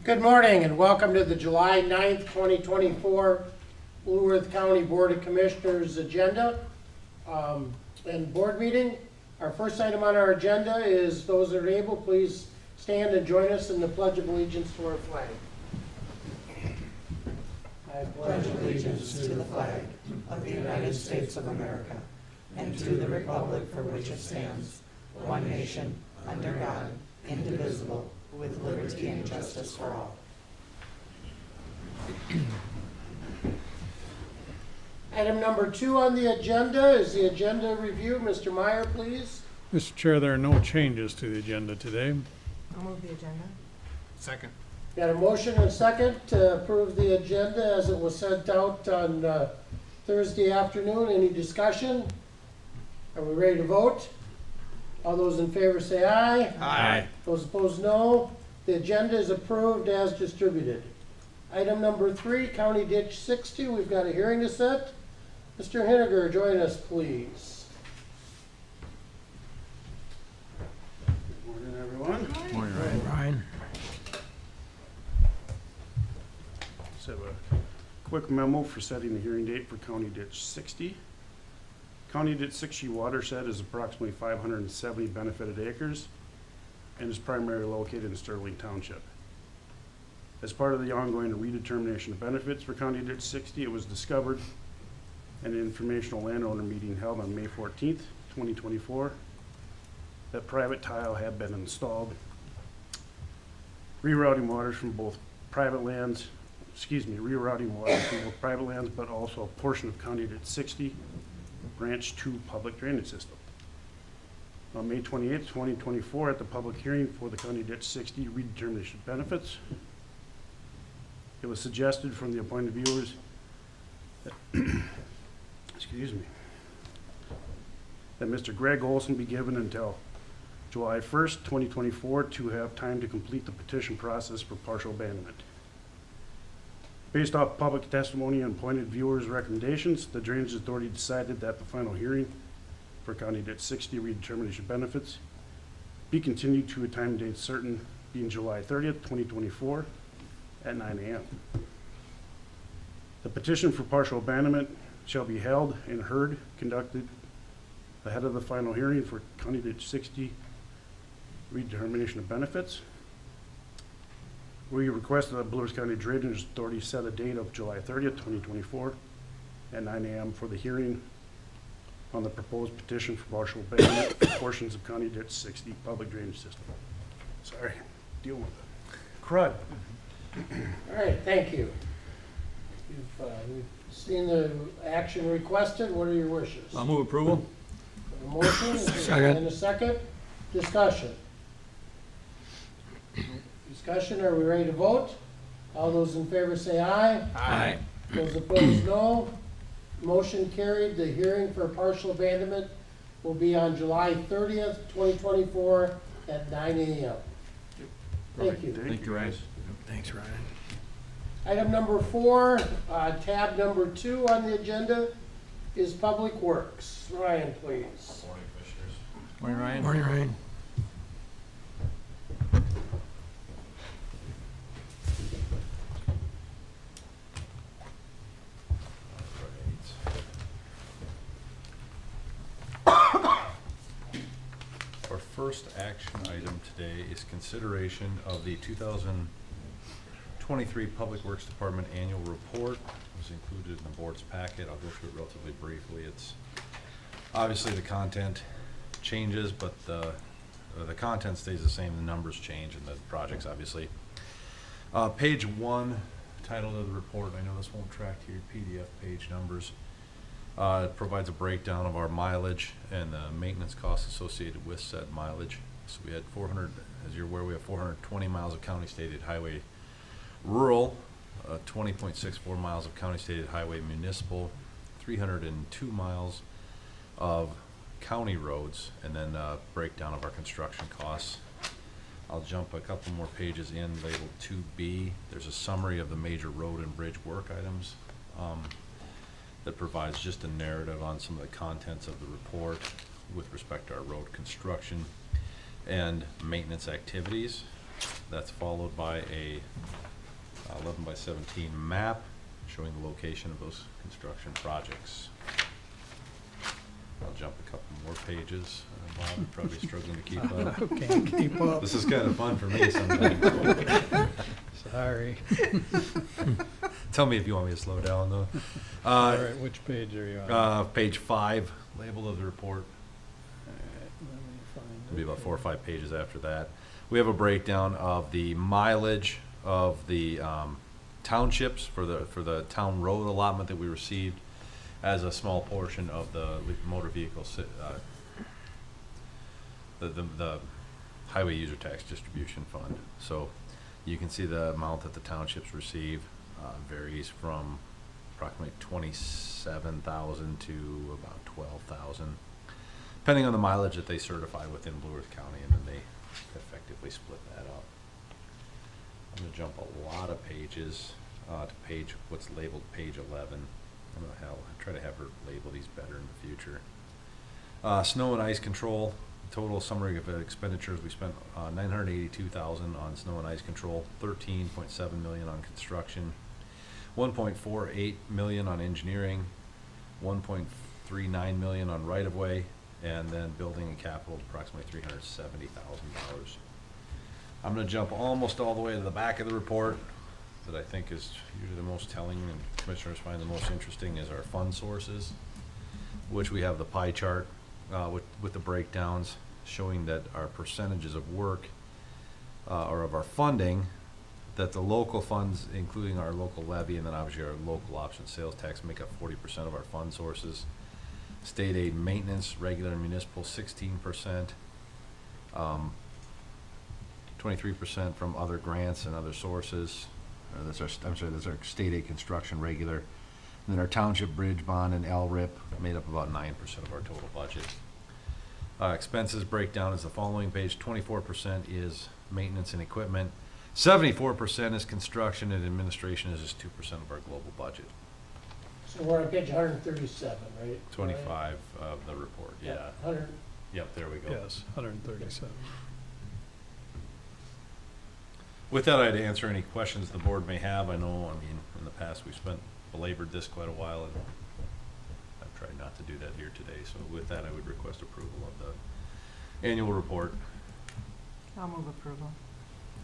Good morning and welcome to the July 9th, 2024 Blue Earth County Board of Commissioners agenda and board meeting. Our first item on our agenda is those that are able, please stand and join us in the Pledge of Allegiance to our flag. I pledge allegiance to the flag of the United States of America and to the republic for which it stands, one nation, under God, indivisible, with liberty and justice for all. Item number 2 on the agenda is the agenda review. Mr. Meyer, please. Mr. Chair, there are no changes to the agenda today. I'll move the agenda. Second. Got a motion and a second to approve the agenda as it was sent out on Thursday afternoon. Any discussion? Are we ready to vote? All those in favor say aye. Aye. Those opposed, no. The agenda is approved as distributed. Item number 3, County Ditch 60. We've got a hearing to set. Mr. Henniger, join us, please. Good morning, everyone. Morning, Ryan. Just have a quick memo for setting the hearing date for County Ditch 60. County Ditch 60 watershed is approximately 570 benefited acres and is primarily located in Sterling Township. As part of the ongoing redetermination of benefits for County Ditch 60, it was discovered in an informational landowner meeting held on May 14th, 2024, that private tile had been installed, rerouting waters from both private lands, but also a portion of County Ditch 60 Branch 2 public drainage system. On May 28th, 2024, at the public hearing for the County Ditch 60 redetermination benefits, it was suggested from the appointed viewers that, that Mr. Greg Olson be given until July 1st, 2024 to have time to complete the petition process for partial abandonment. Based off public testimony and appointed viewers' recommendations, the Drainage Authority decided that the final hearing for County Ditch 60 redetermination benefits be continued to a time date certain, being July 30th, 2024 at 9 a.m. The petition for partial abandonment shall be held and conducted ahead of the final hearing for County Ditch 60 redetermination of benefits. We request that the Blue Earth County Drainage Authority set a date of July 30th, 2024 at 9 a.m. for the hearing on the proposed petition for partial abandonment of portions of County Ditch 60 public drainage system. Sorry, deal with it. Crud. All right, thank you. We've seen the action requested. What are your wishes? I'll move approval. A motion Second. and a second. Discussion. Discussion, are we ready to vote? All those in favor say aye. Aye. Those opposed, no. Motion carried. The hearing for partial abandonment will be on July 30th, 2024 at 9 a.m. Thank you. Thank you, Ryan. Thanks, Ryan. Item number 4, tab number 2 on the agenda is Public Works. Ryan, please. Morning, Commissioners. Morning, Ryan. Morning, Ryan. Our first action item today is consideration of the 2023 Public Works Department Annual Report. It was included in the board's packet. I'll go through it relatively briefly. It's obviously the content changes, but the content stays the same. The numbers change and the projects obviously. Page 1, title of the report. I know this won't track to your PDF page numbers. It provides a breakdown of our mileage and the maintenance costs associated with said mileage. So we had 400, as you're aware, we have 420 miles of county stated highway rural, 20.64 miles of county stated highway municipal, 302 miles of county roads, and then a breakdown of our construction costs. I'll jump a couple more pages in, labeled 2B. There's a summary of the major road and bridge work items. That provides just a narrative on some of the contents of the report with respect to our road construction and maintenance activities. That's followed by a 11 by 17 map showing the location of those construction projects. I'll jump a couple more pages. Bob, you're probably struggling to keep up. Can't keep up. This is kind of fun for me sometimes. Sorry. Tell me if you want me to slow down, though. All right, which page are you on? Page 5, label of the report. All right, let me find It'll be it. about 4 or 5 pages after that. We have a breakdown of the mileage of the townships for the town road allotment that we received as a small portion of the motor vehicle, the highway user tax distribution fund. So you can see the amount that the townships receive varies from approximately 27,000 to about 12,000, depending on the mileage that they certify within Blue Earth County, and then they effectively split that up. I'm gonna jump a lot of pages to page, what's labeled page 11. I don't know how, I try to have her label these better in the future. Snow and ice control, total summary of expenditures, we spent $982,000 on snow and ice control, $13.7 million on construction, $1.48 million on engineering, $1.39 million on right-of-way, and then building and capital approximately $370,000. I'm gonna jump almost all the way to the back of the report that I think is usually the most telling and commissioners find the most interesting is our fund sources, which we have the pie chart with the breakdowns showing that our percentages of work or of our funding, that the local funds, including our local levy and then obviously our local option sales tax, make up 40% of our fund sources. State aid maintenance, regular and municipal, 16%. 23% from other grants and other sources. That's our state aid construction regular. And then our township bridge bond and LRIP made up about 9% of our total budget. Expenses breakdown is the following page. 24% is maintenance and equipment. 74% is construction, and administration is just 2% of our global budget. So we're on page 137, right? 25 of the report, yeah. 100. Yep, there we go. Yes, 137. With that, I'd answer any questions the board may have. I know, I mean, in the past, we've belabored this quite a while, and I've tried not to do that here today. So with that, I would request approval of the annual report. I'll move approval.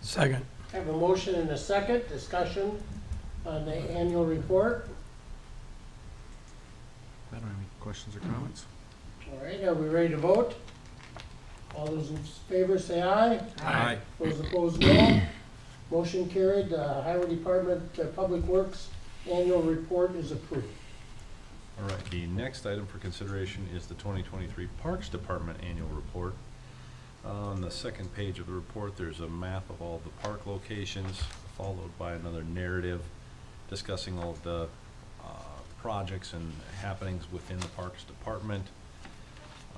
Second. I have a motion and a second. Discussion on the annual report. I don't have any questions or comments. All right, are we ready to vote? All those in favor say aye. Aye. Those opposed, no. Motion carried. Highway Department, Public Works annual report is approved. All right, the next item for consideration is the 2023 Parks Department annual report. On the second page of the report, there's a map of all the park locations, followed by another narrative discussing all of the projects and happenings within the Parks Department.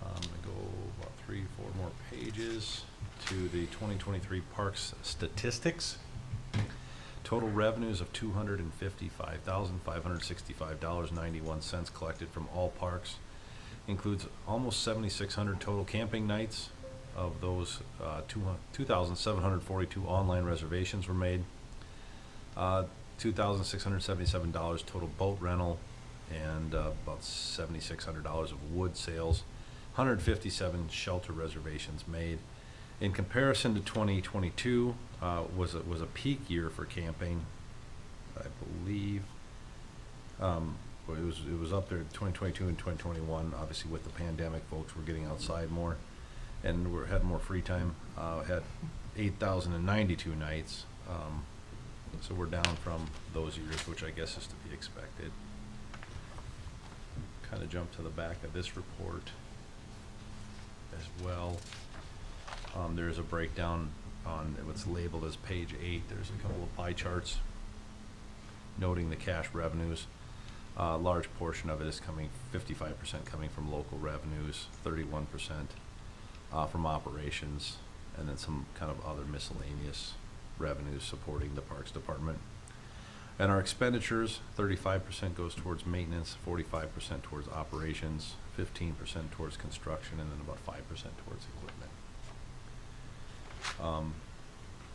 I'm gonna go about 3, 4 more pages to the 2023 Parks statistics. Total revenues of $255,565.91 collected from all parks. Includes almost 7,600 total camping nights. Of those, 2,742 online reservations were made. $2,677 total boat rental, and about $7,600 of wood sales. 157 shelter reservations made. In comparison to 2022, was a peak year for camping. I believe it was up there 2022 and 2021. Obviously, with the pandemic, folks were getting outside more, and had more free time. Had 8,092 nights. So we're down from those years, which I guess is to be expected. Kind of jump to the back of this report as well. There's a breakdown on what's labeled as page 8. There's a couple of pie charts noting the cash revenues. A large portion of it is coming, 55% coming from local revenues, 31% from operations, and then some kind of other miscellaneous revenues supporting the Parks Department. And our expenditures, 35% goes towards maintenance, 45% towards operations, 15% towards construction, and then about 5% towards equipment.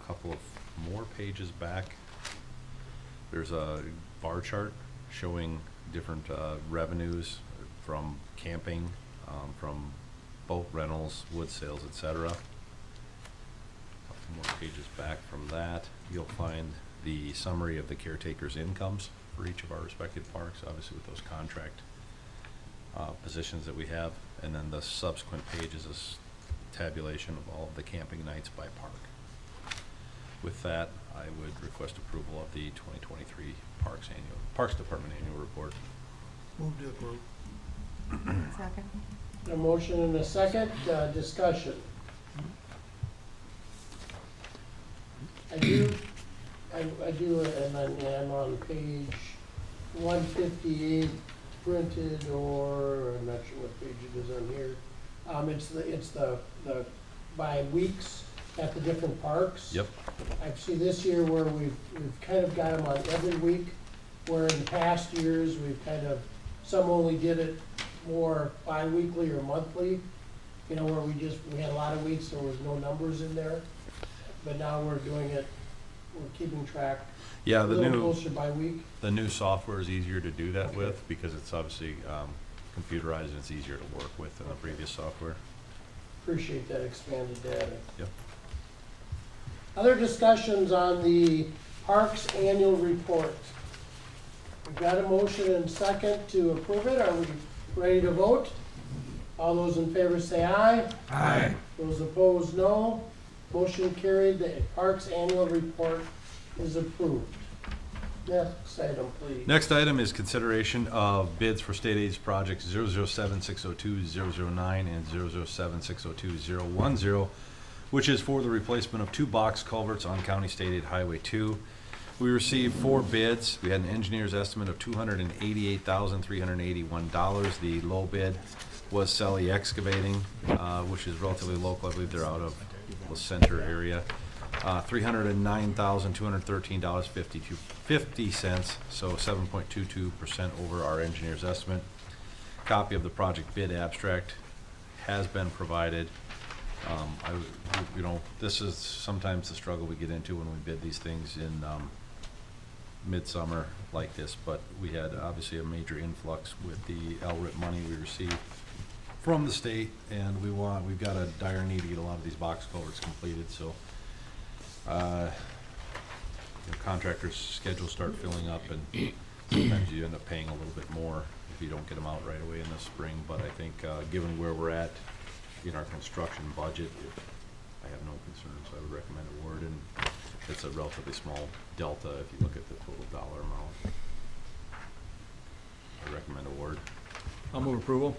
couple of more pages back, there's a bar chart showing different revenues from camping, from boat rentals, wood sales, etc. Couple more pages back from that, you'll find the summary of the caretakers' incomes for each of our respective parks, obviously with those contract positions that we have, and then the subsequent page is a tabulation of all of the camping nights by park. With that, I would request approval of the 2023 Parks Department Annual Report. Move to approve. Second. A motion and a second, discussion. I do, and I'm on page 158 printed, or I'm not sure what page it is on here. It's the by weeks at the different parks. Yep. I see this year where we've kind of got them on every week, where in past years, we've kind of, some only did it more bi-weekly or monthly, you know, where we had a lot of weeks, there was no numbers in there. But now we're doing it, we're keeping track Yeah, a little closer by week. the new software is easier to do that with because it's obviously computerized and it's easier to work with than the previous software. Appreciate that expanded data. Yep. Other discussions on the Parks Annual Report? We've got a motion and second to approve it. Are we ready to vote? All those in favor say aye. Aye. Those opposed, no. Motion carried. The Parks Annual Report is approved. Next item, please. Next item is consideration of bids for state aid projects 007602, 009, and 007602, 010, which is for the replacement of 2 box culverts on County State Aid Highway 2. We received 4 bids. We had an engineer's estimate of $288,381. The low bid was Selly Excavating, which is relatively local. I believe they're out of the center area. $309,213.50, so 7.22% over our engineer's estimate. Copy of the project bid abstract has been provided. You know, this is sometimes the struggle we get into when we bid these things in midsummer like this, but we had obviously a major influx with the LRIP money we received from the state, and we've got a dire need to get a lot of these box culverts completed, so you know, contractors' schedules start filling up, and sometimes you end up paying a little bit more if you don't get them out right away in the spring. But I think given where we're at in our construction budget, I have no concerns. I would recommend award, and it's a relatively small delta if you look at the total dollar amount. I recommend award. I'll move approval.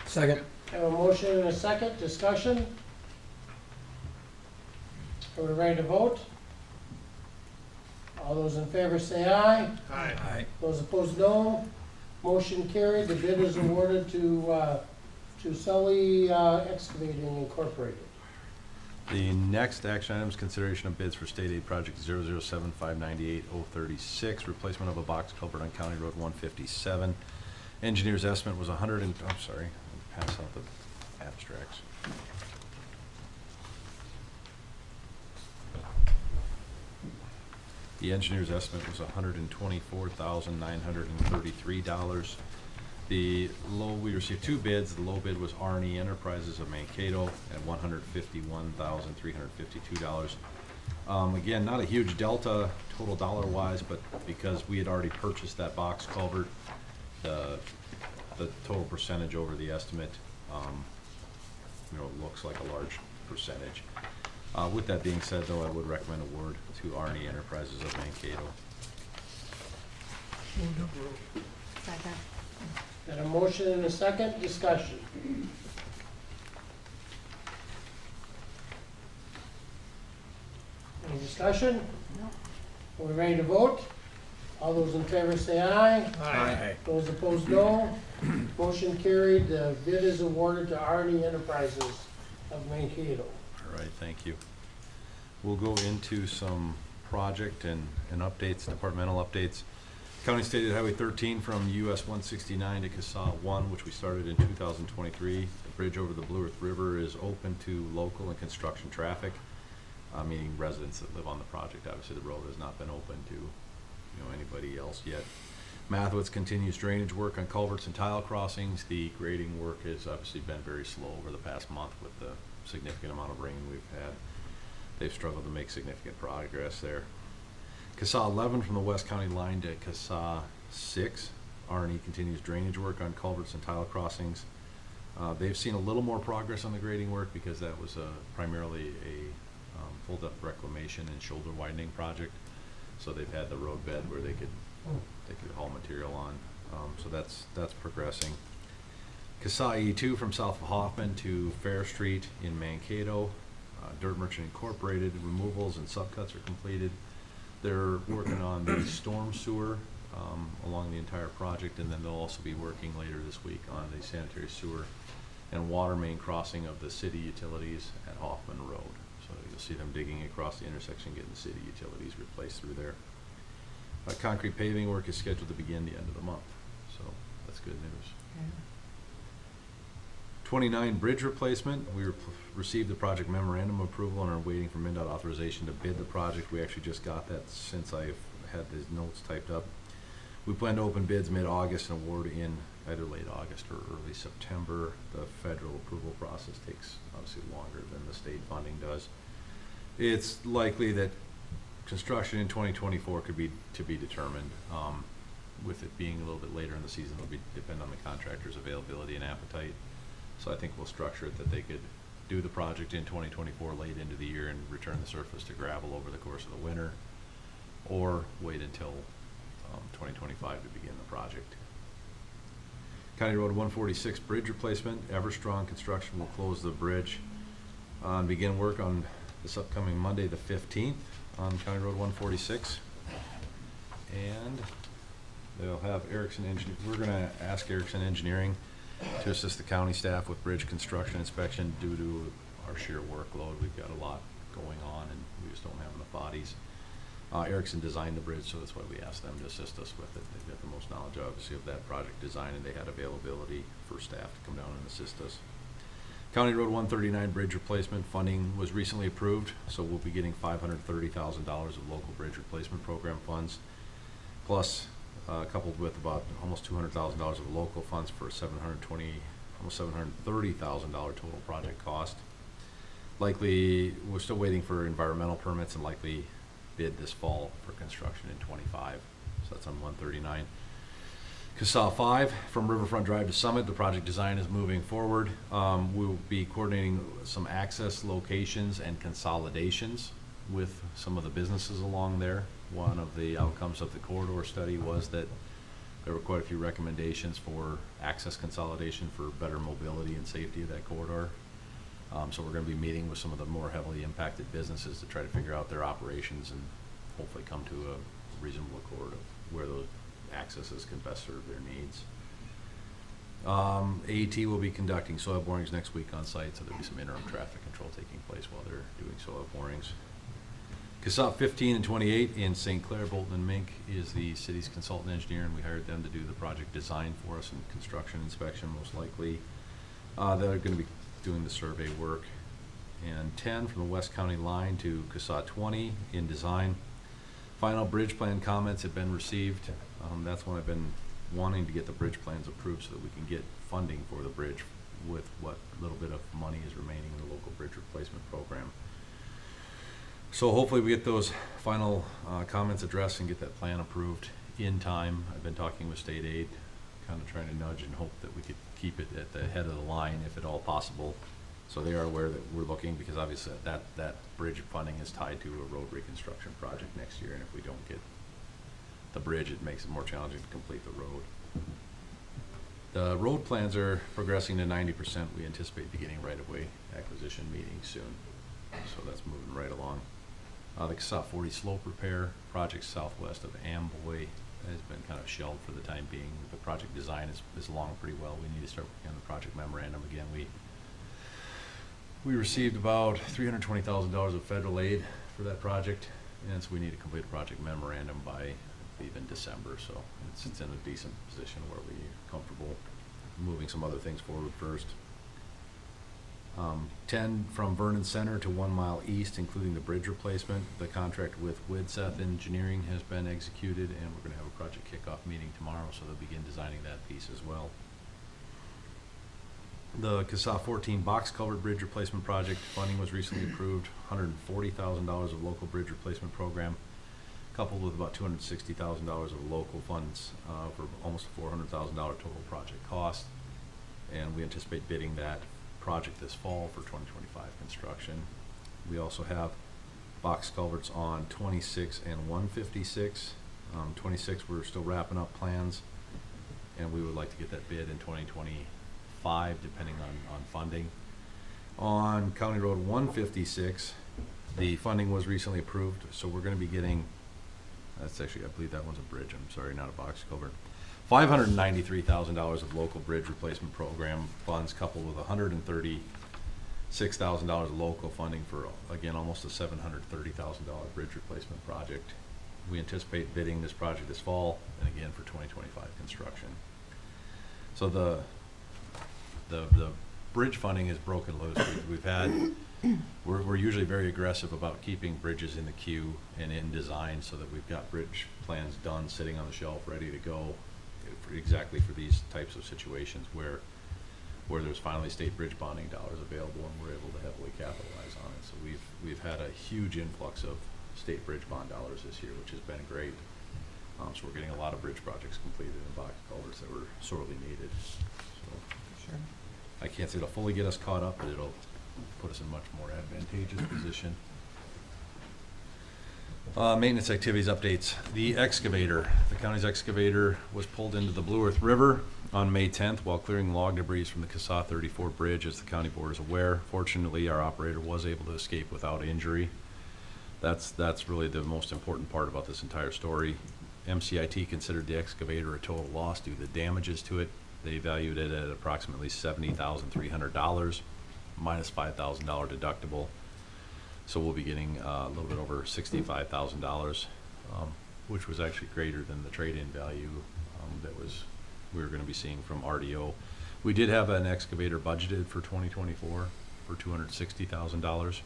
Second. Have a motion and a second. Discussion? Are we ready to vote? All those in favor say aye. Aye. Those opposed, no. Motion carried. The bid is awarded to Sully Excavating Incorporated. The next action item is consideration of bids for state aid project 007598036, replacement of a box culvert on County Road 157. Engineer's estimate was pass out the abstracts. The engineer's estimate was $124,933. The low, we received 2 bids. The low bid was R&E Enterprises of Mankato at $151,352. Again, not a huge delta total dollar wise, but because we had already purchased that box culvert, the total percentage over the estimate, you know, looks like a large percentage. With that being said, though, I would recommend award to R&E Enterprises of Mankato. Second. Got a motion and a second. Discussion. Any discussion? No. Are we ready to vote? All those in favor say aye. Aye. Those opposed, no. Motion carried. The bid is awarded to R&E Enterprises of Mankato. All right, thank you. We'll go into some project and updates, departmental updates. County State Aid Highway 13 from US 169 to CASA 1, which we started in 2023. The bridge over the Blue Earth River is open to local and construction traffic. meaning residents that live on the project. Obviously, the road has not been open to, anybody else yet. Mathewitz continues drainage work on culverts and tile crossings. The grading work has obviously been very slow over the past month with the significant amount of rain we've had. They've struggled to make significant progress there. CASA 11 from the West County line to CASA 6. R&E continues drainage work on culverts and tile crossings. They've seen a little more progress on the grading work because that was primarily a full depth reclamation and shoulder widening project. So they've had the road bed where they could haul material on. So that's progressing. CASA E2 from south of Hoffman to Fair Street in Mankato. Dirt Merchant Incorporated removals and subcuts are completed. They're working on the storm sewer along the entire project, and then they'll also be working later this week on the sanitary sewer and water main crossing of the city utilities at Hoffman Road. So you'll see them digging across the intersection, getting the city utilities replaced through there. Concrete paving work is scheduled to begin the end of the month, so that's good news. Okay. 29 bridge replacement. We received the project memorandum approval and are waiting for MnDOT authorization to bid the project. We actually just got that since I've had the notes typed up. We plan to open bids mid-August and award in either late August or early September. The federal approval process takes obviously longer than the state funding does. It's likely that construction in 2024 could be to be determined. With it being a little bit later in the season, it'll depend on the contractor's availability and appetite. So I think we'll structure it that they could do the project in 2024 late into the year and return the surface to gravel over the course of the winter, or wait until 2025 to begin the project. County Road 146 bridge replacement. Everstrong Construction will close the bridge and begin work on this upcoming Monday the 15th on County Road 146. And they'll have Erickson Engineering. We're going to ask Erickson Engineering to assist the county staff with bridge construction inspection due to our sheer workload. We've got a lot going on and we just don't have enough bodies. Erickson designed the bridge, so that's why we asked them to assist us with it. They've got the most knowledge, obviously, of that project design, and they had availability for staff to come down and assist us. County Road 139 bridge replacement funding was recently approved, so we'll be getting $530,000 of local bridge replacement program funds, plus coupled with about almost $200,000 of local funds for almost $730,000 total project cost. Likely, we're still waiting for environmental permits and likely bid this fall for construction in 25. So that's on 139. CASA 5 from Riverfront Drive to Summit. The project design is moving forward. We'll be coordinating some access locations and consolidations with some of the businesses along there. One of the outcomes of the corridor study was that there were quite a few recommendations for access consolidation for better mobility and safety of that corridor. So we're going to be meeting with some of the more heavily impacted businesses to try to figure out their operations and hopefully come to a reasonable accord of where those accesses can best serve their needs. AET will be conducting soil borings next week on site, so there'll be some interim traffic control taking place while they're doing soil borings. CASA 15 and 28 in St. Clair. Bolton and Mink is the city's consultant engineer, and we hired them to do the project design for us and construction inspection most likely. They're going to be doing the survey work. And 10 from the West County line to CASA 20 in design. Final bridge plan comments have been received. That's when I've been wanting to get the bridge plans approved so that we can get funding for the bridge with what little bit of money is remaining in the local bridge replacement program. So hopefully we get those final comments addressed and get that plan approved in time. I've been talking with state aid, kind of trying to nudge and hope that we could keep it at the head of the line if at all possible. So they are aware that we're looking, because obviously that bridge funding is tied to a road reconstruction project next year, and if we don't get the bridge, it makes it more challenging to complete the road. The road plans are progressing to 90%. We anticipate beginning right-of-way acquisition meetings soon, so that's moving right along. The CASA 40 slope repair project southwest of Amboy has been kind of shelved for the time being. The project design is along pretty well. We need to start working on the project memorandum again. We received about $320,000 of federal aid for that project, and so we need to complete a project memorandum by even December. So it's in a decent position where we're comfortable moving some other things forward first. 10 from Vernon Center to 1 mile east, including the bridge replacement. The contract with Widseth Engineering has been executed, and we're gonna have a project kickoff meeting tomorrow, so they'll begin designing that piece as well. The CASA 14 box culvert bridge replacement project funding was recently approved, $140,000 of local bridge replacement program, coupled with about $260,000 of local funds for almost $400,000 total project cost. And we anticipate bidding that project this fall for 2025 construction. We also have box culverts on 26 and 156. 26, we're still wrapping up plans, and we would like to get that bid in 2025, depending on funding. On County Road 156, the funding was recently approved, so we're going to be getting, that's actually, I believe that one's a bridge, I'm sorry, not a box culvert. $593,000 of local bridge replacement program funds, coupled with $136,000 of local funding for, again, almost a $730,000 bridge replacement project. We anticipate bidding this project this fall, and again for 2025 construction. So the bridge funding is broken loose. We've had, we're usually very aggressive about keeping bridges in the queue and in design, so that we've got bridge plans done, sitting on the shelf, ready to go, exactly for these types of situations where there's finally state bridge bonding dollars available, and we're able to heavily capitalize on it. So we've had a huge influx of state bridge bond dollars this year, which has been great. So we're getting a lot of bridge projects completed in box culverts that were sorely needed. So Sure. I can't say it'll fully get us caught up, but it'll put us in a much more advantageous position. Maintenance activities updates. The excavator, the county's excavator was pulled into the Blue Earth River on May 10th while clearing log debris from the CASA 34 bridge, as the county board is aware. Fortunately, our operator was able to escape without injury. That's really the most important part about this entire story. MCIT considered the excavator a total loss due to the damages to it. They valued it at approximately $70,300 minus $5,000 deductible. So we'll be getting a little bit over $65,000, which was actually greater than the trade-in value we were going to be seeing from RDO. We did have an excavator budgeted for 2024 for $260,000.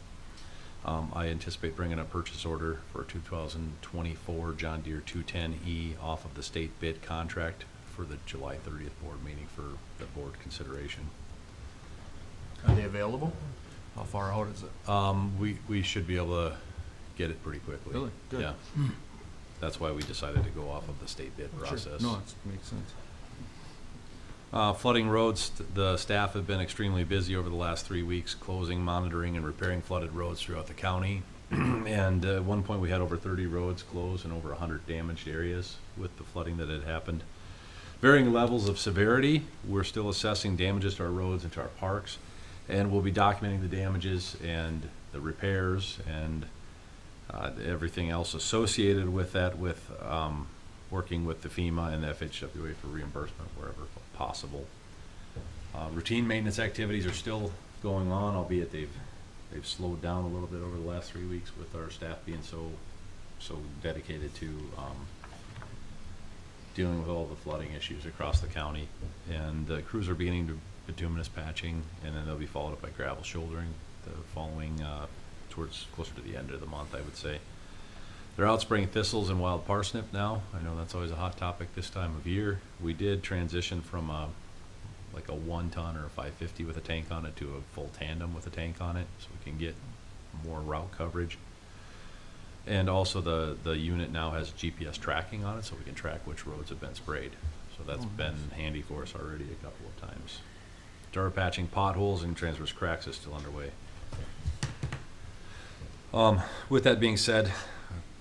I anticipate bringing a purchase order for a 2024 John Deere 210E off of the state bid contract for the July 30th board meeting for the board consideration. Are they available? How far out is it? We should be able to get it pretty quickly. Really? Good. Yeah. That's why we decided to go off of the state bid process. No, it makes sense. Flooding roads, the staff have been extremely busy over the last 3 weeks, closing, monitoring, and repairing flooded roads throughout the county. And at one point, we had over 30 roads closed and over 100 damaged areas with the flooding that had happened. Varying levels of severity. We're still assessing damages to our roads and to our parks, and we'll be documenting the damages and the repairs and everything else associated with that, with working with the FEMA and the FHWA for reimbursement wherever possible. Routine maintenance activities are still going on, albeit they've slowed down a little bit over the last 3 weeks with our staff being so dedicated to dealing with all the flooding issues across the county. And the crews are beginning to bituminous patching, and then they'll be followed up by gravel shouldering the following towards closer to the end of the month, I would say. They're out spraying thistles and wild parsnip now. I know that's always a hot topic this time of year. We did transition from like a 1 ton or a 550 with a tank on it to a full tandem with a tank on it, so we can get more route coverage. And also the unit now has GPS tracking on it, so we can track which roads have been sprayed. So that's been handy for us already a couple of times. Dirt patching potholes and transverse cracks is still underway. With that being said,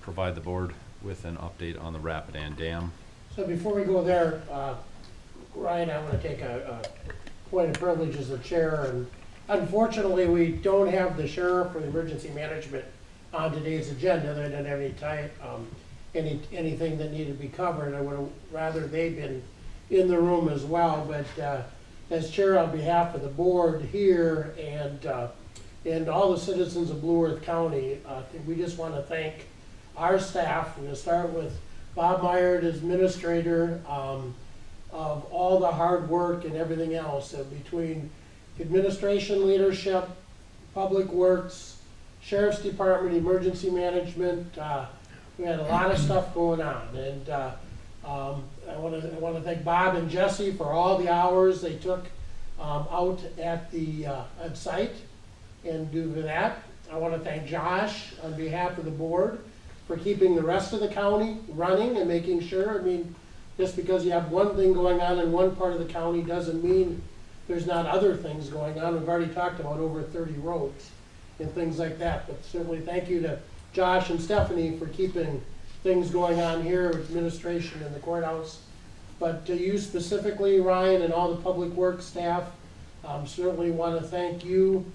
provide the board with an update on the Rapidan Dam. So before we go there, Ryan, I want to take a point of privilege as the chair, and unfortunately, we don't have the sheriff or the emergency management on today's agenda. They didn't have anything that needed to be covered. I would have rather they'd been in the room as well, but as chair, on behalf of the board here and all the citizens of Blue Earth County, we just want to thank our staff. We're going to start with Bob Meyer, as administrator, of all the hard work and everything else between administration leadership, public works, sheriff's department, emergency management. We had a lot of stuff going on, and I want to thank Bob and Jesse for all the hours they took out at the site and do that. I want to thank Josh on behalf of the board for keeping the rest of the county running and making sure. I mean, just because you have one thing going on in one part of the county doesn't mean there's not other things going on. We've already talked about over 30 roads and things like that. But certainly thank you to Josh and Stephanie for keeping things going on here, administration in the courthouse. But to you specifically, Ryan, and all the public works staff, certainly want to thank you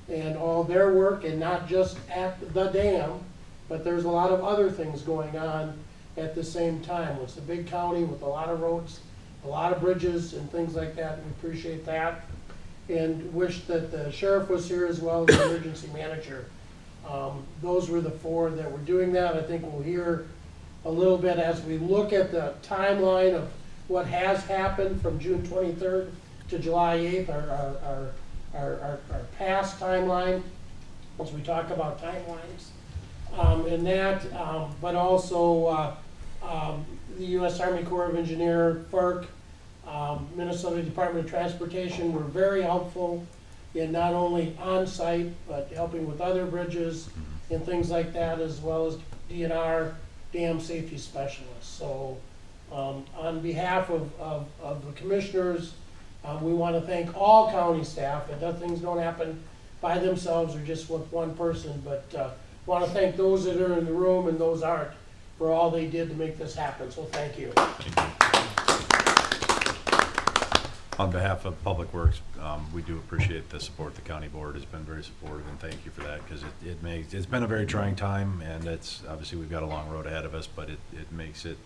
and all their work, and not just at the dam, but there's a lot of other things going on at the same time. It's a big county with a lot of roads, a lot of bridges and things like that. We appreciate that, and wish that the sheriff was here as well as the emergency manager. Those were the four that were doing that. I think we'll hear a little bit as we look at the timeline of what has happened from June 23rd to July 8th, our past timeline, as we talk about timelines. And that, but also the U.S. Army Corps of Engineers, FERC, Minnesota Department of Transportation were very helpful in not only on-site, but helping with other bridges and things like that, as well as DNR, dam safety specialists. So on behalf of the commissioners, we want to thank all county staff. And things don't happen by themselves or just with one person, but want to thank those that are in the room and those aren't for all they did to make this happen. So thank you. On behalf of Public Works, we do appreciate the support. The county board has been very supportive, and thank you for that, because it's been a very trying time, and it's obviously we've got a long road ahead of us, but it makes it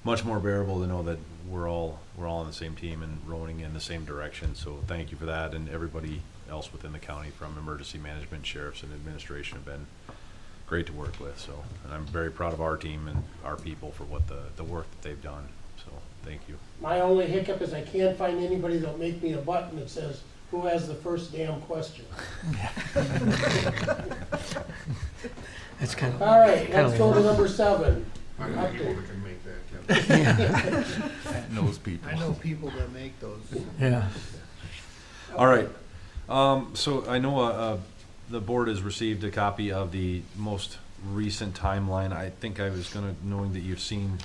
much more bearable to know that we're all on the same team and rowing in the same direction. So thank you for that, and everybody else within the county, from emergency management, sheriffs, and administration, have been great to work with. So, and I'm very proud of our team and our people for what the work that they've done. So thank you. My only hiccup is I can't find anybody that'll make me a button that says, who has the first damn question? That's kind of. All right, let's go to number 7. I know people that can make that, Kevin. Pat knows people. I know people that make those. Yeah. All right. So I know the board has received a copy of the most recent timeline. I think I was going to, knowing that you've seen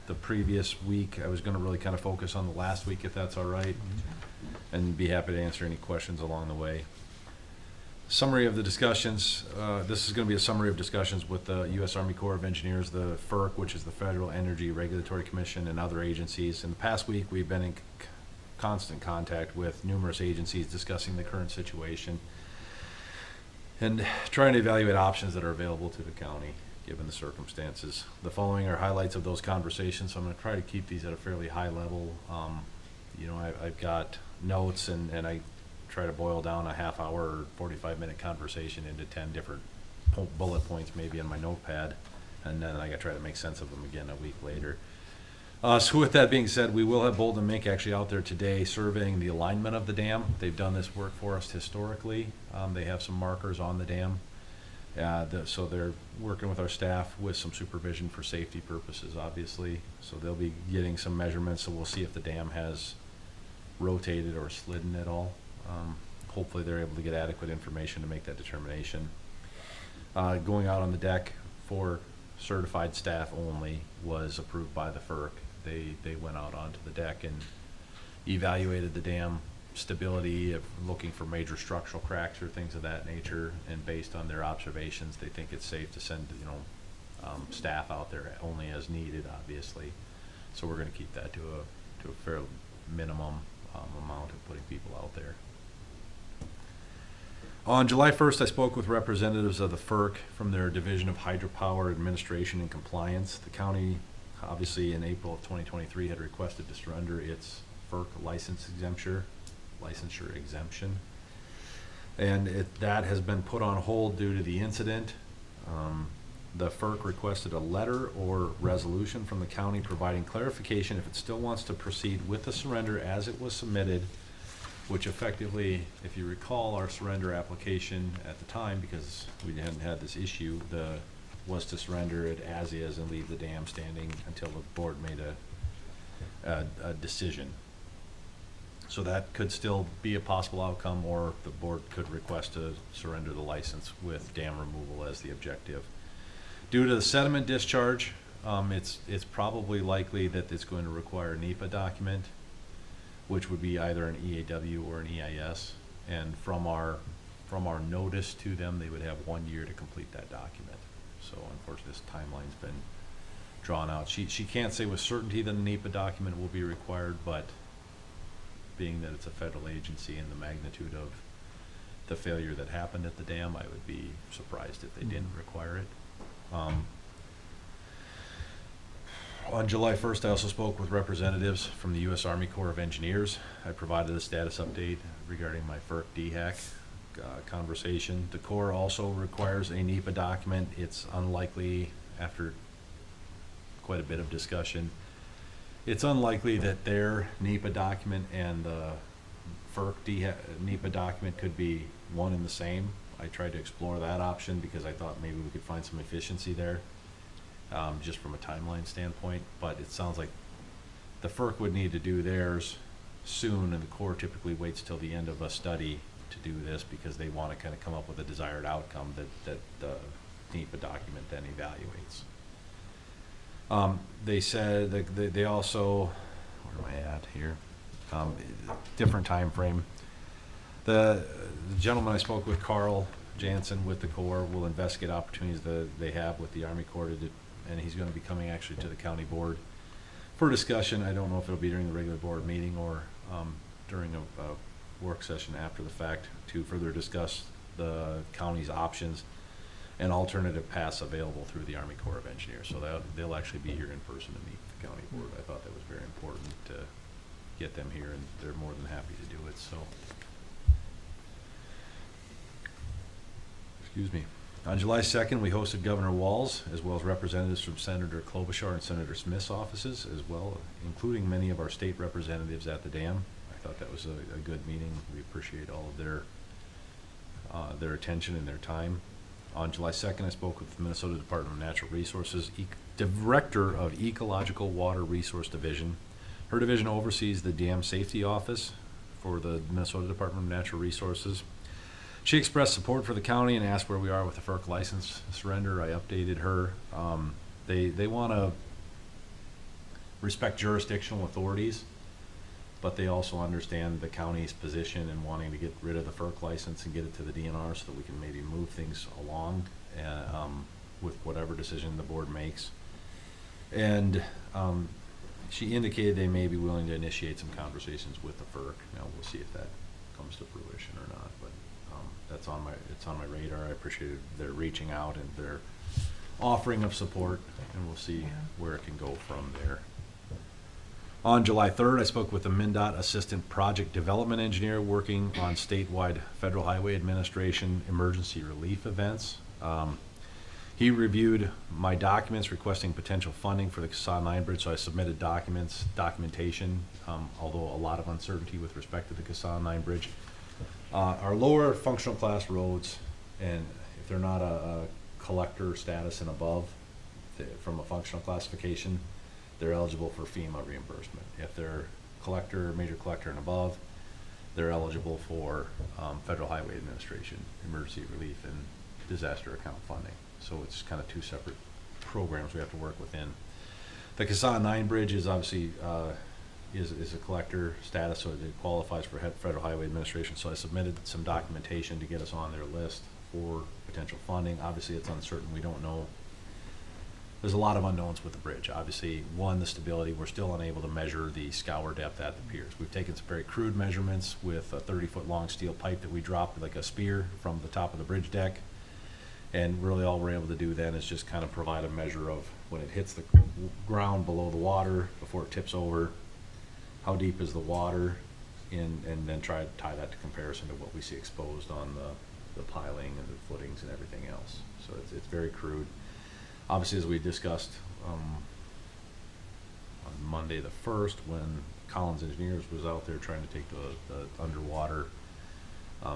the previous week, I was going to really kind of focus on the last week, if that's all right, and be happy to answer any questions along the way. Summary of the discussions. This is going to be a summary of discussions with the U.S. Army Corps of Engineers, the FERC, which is the Federal Energy Regulatory Commission, and other agencies. In the past week, we've been in constant contact with numerous agencies discussing the current situation and trying to evaluate options that are available to the county given the circumstances. The following are highlights of those conversations, so I'm going to try to keep these at a fairly high level. You know, I've got notes, and I try to boil down a half-hour or 45-minute conversation into 10 different bullet points maybe in my notepad, and then I got to try to make sense of them again a week later. So with that being said, we will have Bolton Mink actually out there today surveying the alignment of the dam. They've done this work for us historically. They have some markers on the dam. So they're working with our staff with some supervision for safety purposes, obviously. So they'll be getting some measurements, so we'll see if the dam has rotated or slidden at all. Hopefully they're able to get adequate information to make that determination. Going out on the deck for certified staff only was approved by the FERC. They went out onto the deck and evaluated the dam stability, looking for major structural cracks or things of that nature, and based on their observations, they think it's safe to send, you know, staff out there only as needed, obviously. So we're going to keep that to a fair minimum amount of putting people out there. On July 1st, I spoke with representatives of the FERC from their Division of Hydropower Administration and Compliance. The county, obviously in April of 2023, had requested to surrender its FERC licensure exemption. And that has been put on hold due to the incident. The FERC requested a letter or resolution from the county providing clarification if it still wants to proceed with the surrender as it was submitted, which effectively, if you recall, our surrender application at the time, because we hadn't had this issue, was to surrender it as is and leave the dam standing until the board made a decision. So that could still be a possible outcome, or the board could request to surrender the license with dam removal as the objective. Due to the sediment discharge, it's probably likely that it's going to require a NEPA document, which would be either an EAW or an EIS. And from our notice to them, they would have 1 year to complete that document. So unfortunately, this timeline's been drawn out. She can't say with certainty that a NEPA document will be required, but being that it's a federal agency and the magnitude of the failure that happened at the dam, I would be surprised if they didn't require it. On July 1st, I also spoke with representatives from the U.S. Army Corps of Engineers. I provided a status update regarding my FERC DHAC conversation. The Corps also requires a NEPA document. It's unlikely, after quite a bit of discussion, it's unlikely that their NEPA document and the FERC NEPA document could be one and the same. I tried to explore that option because I thought maybe we could find some efficiency there, just from a timeline standpoint. But it sounds like the FERC would need to do theirs soon, and the Corps typically waits till the end of a study to do this because they want to kind of come up with a desired outcome that the NEPA document then evaluates. They said that they also, where am I at here? Different time frame. The gentleman I spoke with, Carl Jansen with the Corps, will investigate opportunities that they have with the Army Corps and he's going to be coming actually to the county board for discussion. I don't know if it'll be during the regular board meeting or during a work session after the fact to further discuss the county's options and alternative paths available through the Army Corps of Engineers. So they'll actually be here in person to meet the county board. I thought that was very important to get them here, and they're more than happy to do it. So, excuse me. On July 2nd, we hosted Governor Walz, as well as representatives from Senator Klobuchar and Senator Smith's offices, as well, including many of our state representatives at the dam. I thought that was a good meeting. We appreciate all of their attention and their time. On July 2nd, I spoke with the Minnesota Department of Natural Resources, Director of Ecological Water Resource Division. Her division oversees the Dam Safety Office for the Minnesota Department of Natural Resources. She expressed support for the county and asked where we are with the FERC license surrender. I updated her. They want to respect jurisdictional authorities, but they also understand the county's position in wanting to get rid of the FERC license and get it to the DNR so that we can maybe move things along with whatever decision the board makes. And she indicated they may be willing to initiate some conversations with the FERC. Now we'll see if that comes to fruition or not, but it's on my radar. I appreciate their reaching out and their offering of support, and we'll see where it can go from there. On July 3rd, I spoke with the MnDOT Assistant Project Development Engineer working on statewide Federal Highway Administration emergency relief events. He reviewed my documents requesting potential funding for the CASA 9 bridge, so I submitted documentation, although a lot of uncertainty with respect to the CASA 9 bridge. Our lower functional class roads, and if they're not a collector status and above from a functional classification, they're eligible for FEMA reimbursement. If they're collector, major collector and above, they're eligible for Federal Highway Administration emergency relief and disaster account funding. So it's kind of two separate programs we have to work within. The CASA 9 bridge is obviously is a collector status, so it qualifies for Federal Highway Administration. So I submitted some documentation to get us on their list for potential funding. Obviously, it's uncertain. We don't know. There's a lot of unknowns with the bridge. Obviously, one, the stability. We're still unable to measure the scour depth at the piers. We've taken some very crude measurements with a 30-foot long steel pipe that we dropped like a spear from the top of the bridge deck. And really all we're able to do then is just kind of provide a measure of when it hits the ground below the water before it tips over, how deep is the water, and then try to tie that to comparison to what we see exposed on the piling and the footings and everything else. So it's very crude. Obviously, as we discussed on Monday the 1st, when Collins Engineers was out there trying to take the underwater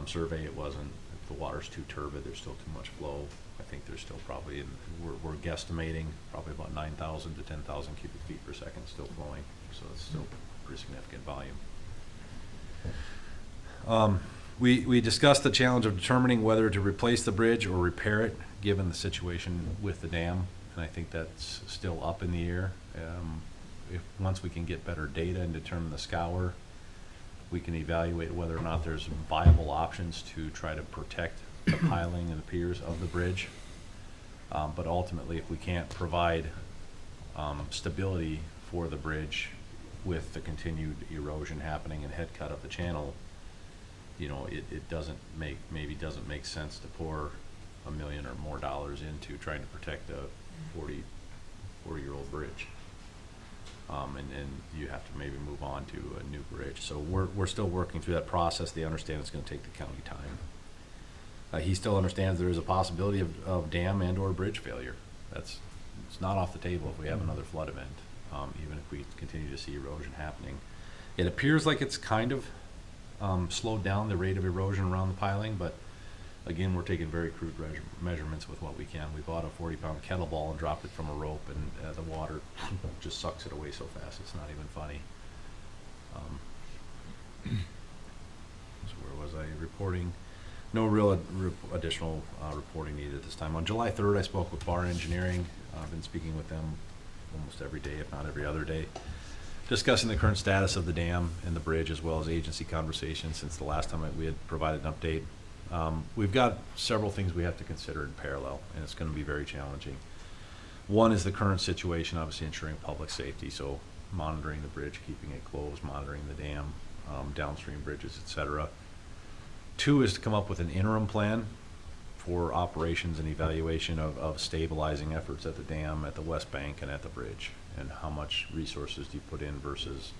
survey. It wasn't, if the water's too turbid, there's still too much flow. I think there's still probably, we're guesstimating probably about 9,000 to 10,000 cubic feet per second still flowing, so it's still pretty significant volume. We discussed the challenge of determining whether to replace the bridge or repair it, given the situation with the dam, and I think that's still up in the air. Once we can get better data and determine the scour, we can evaluate whether or not there's viable options to try to protect the piling and the piers of the bridge. But ultimately, if we can't provide stability for the bridge with the continued erosion happening and head cut of the channel, you know, it doesn't make sense to pour $1 million or more into trying to protect a 40-year-old bridge. And you have to maybe move on to a new bridge. So we're still working through that process. They understand it's going to take the county time. He still understands there is a possibility of dam and or bridge failure. It's not off the table if we have another flood event, even if we continue to see erosion happening. It appears like it's kind of slowed down the rate of erosion around the piling, but again, we're taking very crude measurements with what we can. We bought a 40-pound kettlebell and dropped it from a rope, and the water just sucks it away so fast it's not even funny. So where was I? Reporting. No real additional reporting needed at this time. On July 3rd, I spoke with Bar Engineering. I've been speaking with them almost every day, if not every other day, discussing the current status of the dam and the bridge, as well as agency conversations since the last time we had provided an update. We've got several things we have to consider in parallel, and it's going to be very challenging. One is the current situation, obviously ensuring public safety, so monitoring the bridge, keeping it closed, monitoring the dam, downstream bridges, etc. Two is to come up with an interim plan for operations and evaluation of stabilizing efforts at the dam, at the west bank, and at the bridge, and how much resources do you put in versus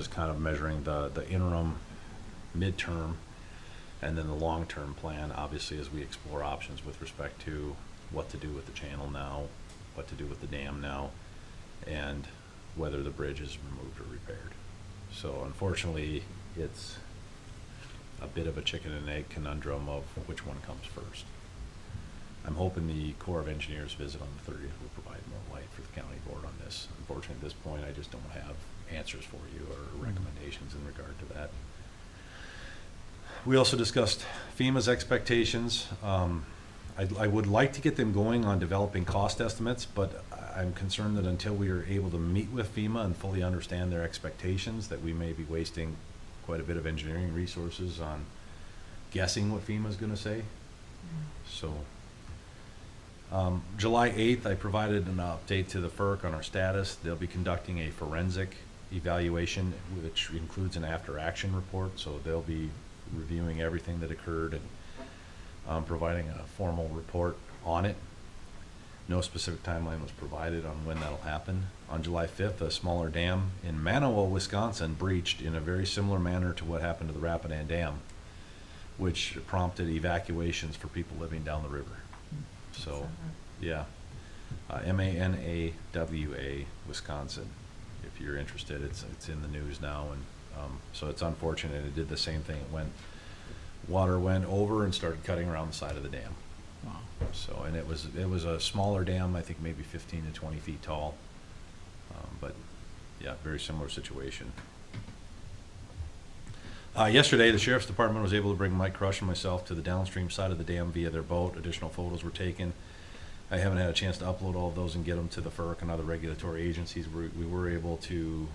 kind of measuring the interim, midterm, and then the long-term plan, obviously, as we explore options with respect to what to do with the channel now, what to do with the dam now, and whether the bridge is removed or repaired. So unfortunately, it's a bit of a chicken and egg conundrum of which one comes first. I'm hoping the Corps of Engineers visit on the 30th will provide more light for the county board on this. Unfortunately, at this point, I just don't have answers for you or recommendations in regard to that. We also discussed FEMA's expectations. I would like to get them going on developing cost estimates, but I'm concerned that until we are able to meet with FEMA and fully understand their expectations, that we may be wasting quite a bit of engineering resources on guessing what FEMA is going to say. So July 8th, I provided an update to the FERC on our status. They'll be conducting a forensic evaluation, which includes an after-action report, so they'll be reviewing everything that occurred and providing a formal report on it. No specific timeline was provided on when that'll happen. On July 5th, a smaller dam in Manawa, Wisconsin breached in a very similar manner to what happened to the Rapidan Dam, which prompted evacuations for people living down the river. So, yeah, Manawa, Wisconsin. If you're interested, it's in the news now, and so it's unfortunate. It did the same thing. Water went over and started cutting around the side of the dam. Wow. So, and it was a smaller dam, I think maybe 15 to 20 feet tall, but yeah, very similar situation. Yesterday, the Sheriff's Department was able to bring Mike Crush and myself to the downstream side of the dam via their boat. Additional photos were taken. I haven't had a chance to upload all of those and get them to the FERC and other regulatory agencies. We were able to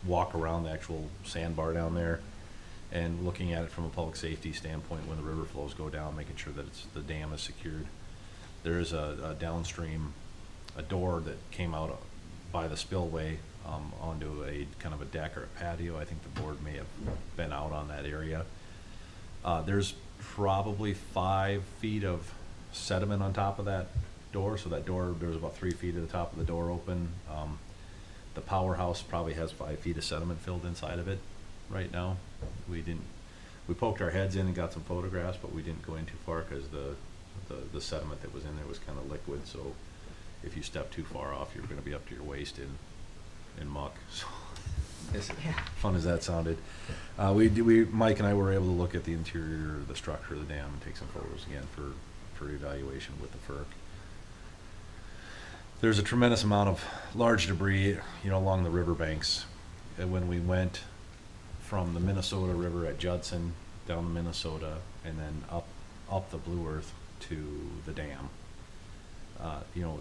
walk around the actual sandbar down there and looking at it from a public safety standpoint when the river flows go down, making sure that the dam is secured. There is a downstream, a door that came out by the spillway onto a kind of a deck or a patio. I think the board may have been out on that area. There's probably 5 feet of sediment on top of that door, so that door, there's about 3 feet at the top of the door open. The powerhouse probably has 5 feet of sediment filled inside of it right now. We poked our heads in and got some photographs, but we didn't go in too far because the sediment that was in there was kind of liquid, so if you step too far off, you're gonna be up to your waist in muck, so. Fun as that sounded. Mike and I were able to look at the interior, the structure of the dam, and take some photos again for evaluation with the FERC. There's a tremendous amount of large debris, along the riverbanks. And when we went from the Minnesota River at Judson down the Minnesota and then up the Blue Earth to the dam,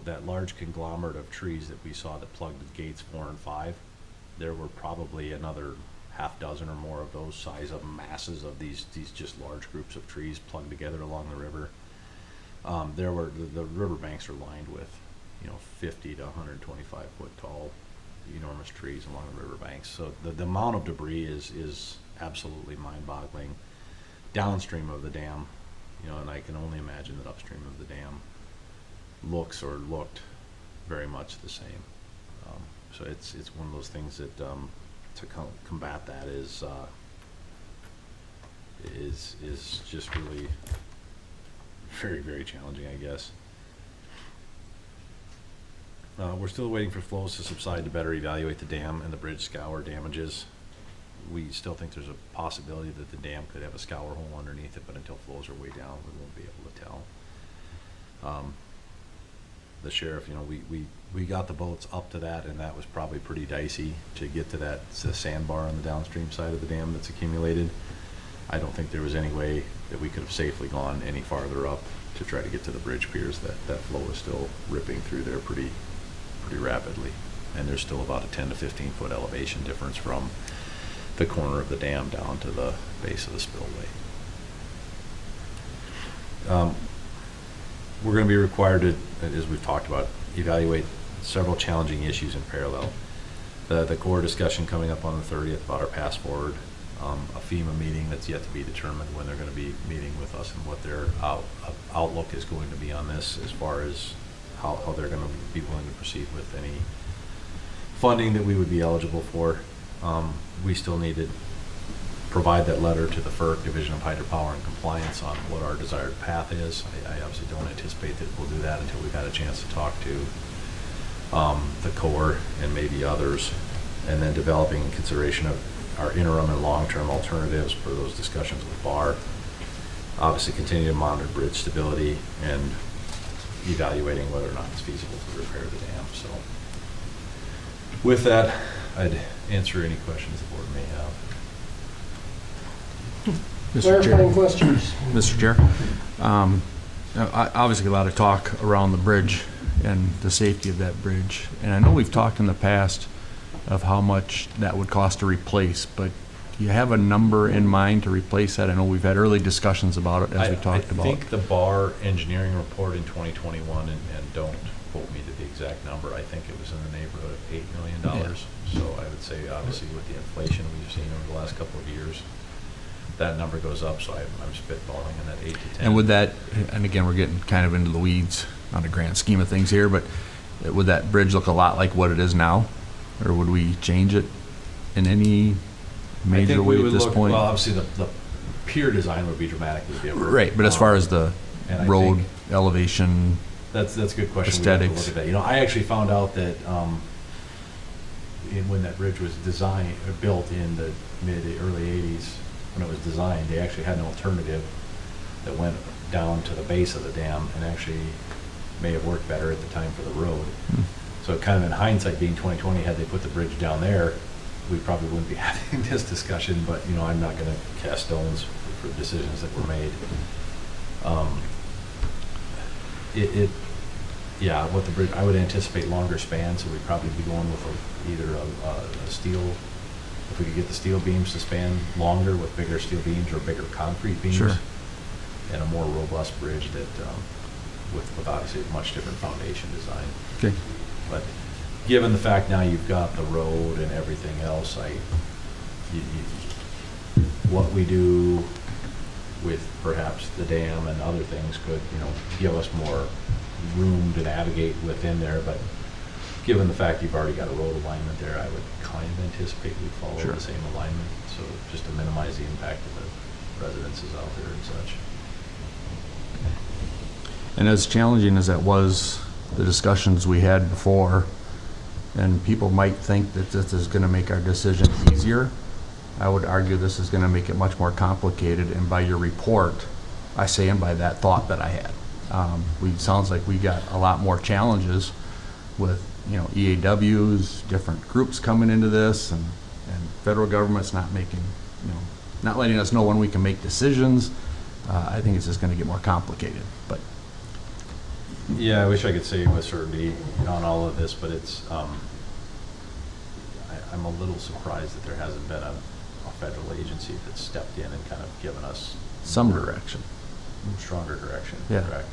that large conglomerate of trees that we saw that plugged the gates 4 and 5, there were probably another half dozen or more of those size of masses of these just large groups of trees plugged together along the river. The riverbanks are lined with 50 to 125 foot tall enormous trees along the riverbanks. So the amount of debris is absolutely mind-boggling downstream of the dam, and I can only imagine that upstream of the dam looks or looked very much the same. So it's one of those things that to combat that is just really very, very challenging, I guess. We're still waiting for flows to subside to better evaluate the dam and the bridge scour damages. We still think there's a possibility that the dam could have a scour hole underneath it, but until flows are way down, we won't be able to tell. The sheriff, we got the boats up to that, and that was probably pretty dicey to get to the sandbar on the downstream side of the dam that's accumulated. I don't think there was any way that we could have safely gone any farther up to try to get to the bridge piers. That flow is still ripping through there pretty rapidly, and there's still about a 10 to 15 foot elevation difference from the corner of the dam down to the base of the spillway. We're going to be required to, as we've talked about, evaluate several challenging issues in parallel. The core discussion coming up on the 30th about our pass forward, a FEMA meeting that's yet to be determined when they're going to be meeting with us and what their outlook is going to be on this, as far as how they're going to be willing to proceed with any funding that we would be eligible for. We still need to provide that letter to the FERC, Division of Hydropower and Compliance, on what our desired path is. I obviously don't anticipate that we'll do that until we've had a chance to talk to the Corps and maybe others, and then developing in consideration of our interim and long-term alternatives for those discussions with BAR. Obviously continue to monitor bridge stability and evaluating whether or not it's feasible to repair the dam. So with that, I'd answer any questions the board may have. Mr. Clarifying Chair. questions. Mr. Chair, obviously a lot of talk around the bridge and the safety of that bridge. And I know we've talked in the past of how much that would cost to replace, but do you have a number in mind to replace that? I know we've had early discussions about it, as we talked about. I think the BAR engineering report in 2021, and don't quote me to the exact number, I think it was in the neighborhood of $8 million. Yeah. So I would say, obviously, with the inflation we've seen over the last couple of years, that number goes up, so I'm spitballing in that 8 to 10. And would that, and again, we're getting kind of into the weeds on the grand scheme of things here, but would that bridge look a lot like what it is now? Or would we change it in any major way at this point? Well, obviously, the pier design would be dramatically different. Right, but as far as the and I road think elevation, that's a good question. We'd have to aesthetics. look at that. I actually found out that when that bridge was designed or built in the early 80s, when it was designed, they actually had an alternative that went down to the base of the dam and actually may have worked better at the time for the road. So kind of in hindsight, being 2020, had they put the bridge down there, we probably wouldn't be having this discussion, but I'm not going to cast stones for decisions that were made. Yeah, what the bridge, I would anticipate longer spans, so we'd probably be going with either a steel, if we could get the steel beams to span longer with bigger steel beams or bigger concrete beams. Sure. And a more robust bridge that, with obviously a much different foundation design. okay, But given the fact now you've got the road and everything else, what we do with perhaps the dam and other things could, give us more room to navigate within there. But given the fact you've already got a road alignment there, I would kind of anticipate we'd follow Sure. the same alignment. So just to minimize the impact of the residences out there and such. and as challenging as that was the discussions we had before, and people might think that this is gonna make our decision easier. I would argue this is gonna make it much more complicated, and by your report, I stand by that thought that I had. Sounds like we got a lot more challenges with, EAWs, different groups coming into this, and federal government's not making, not letting us know when we can make decisions. I think it's just gonna get more complicated, but. Yeah, I wish I could say with certainty on all of this, but it's, I'm a little surprised that there hasn't been a federal agency that's stepped in and kind of given us Some direction. stronger direction. Yeah. Correct.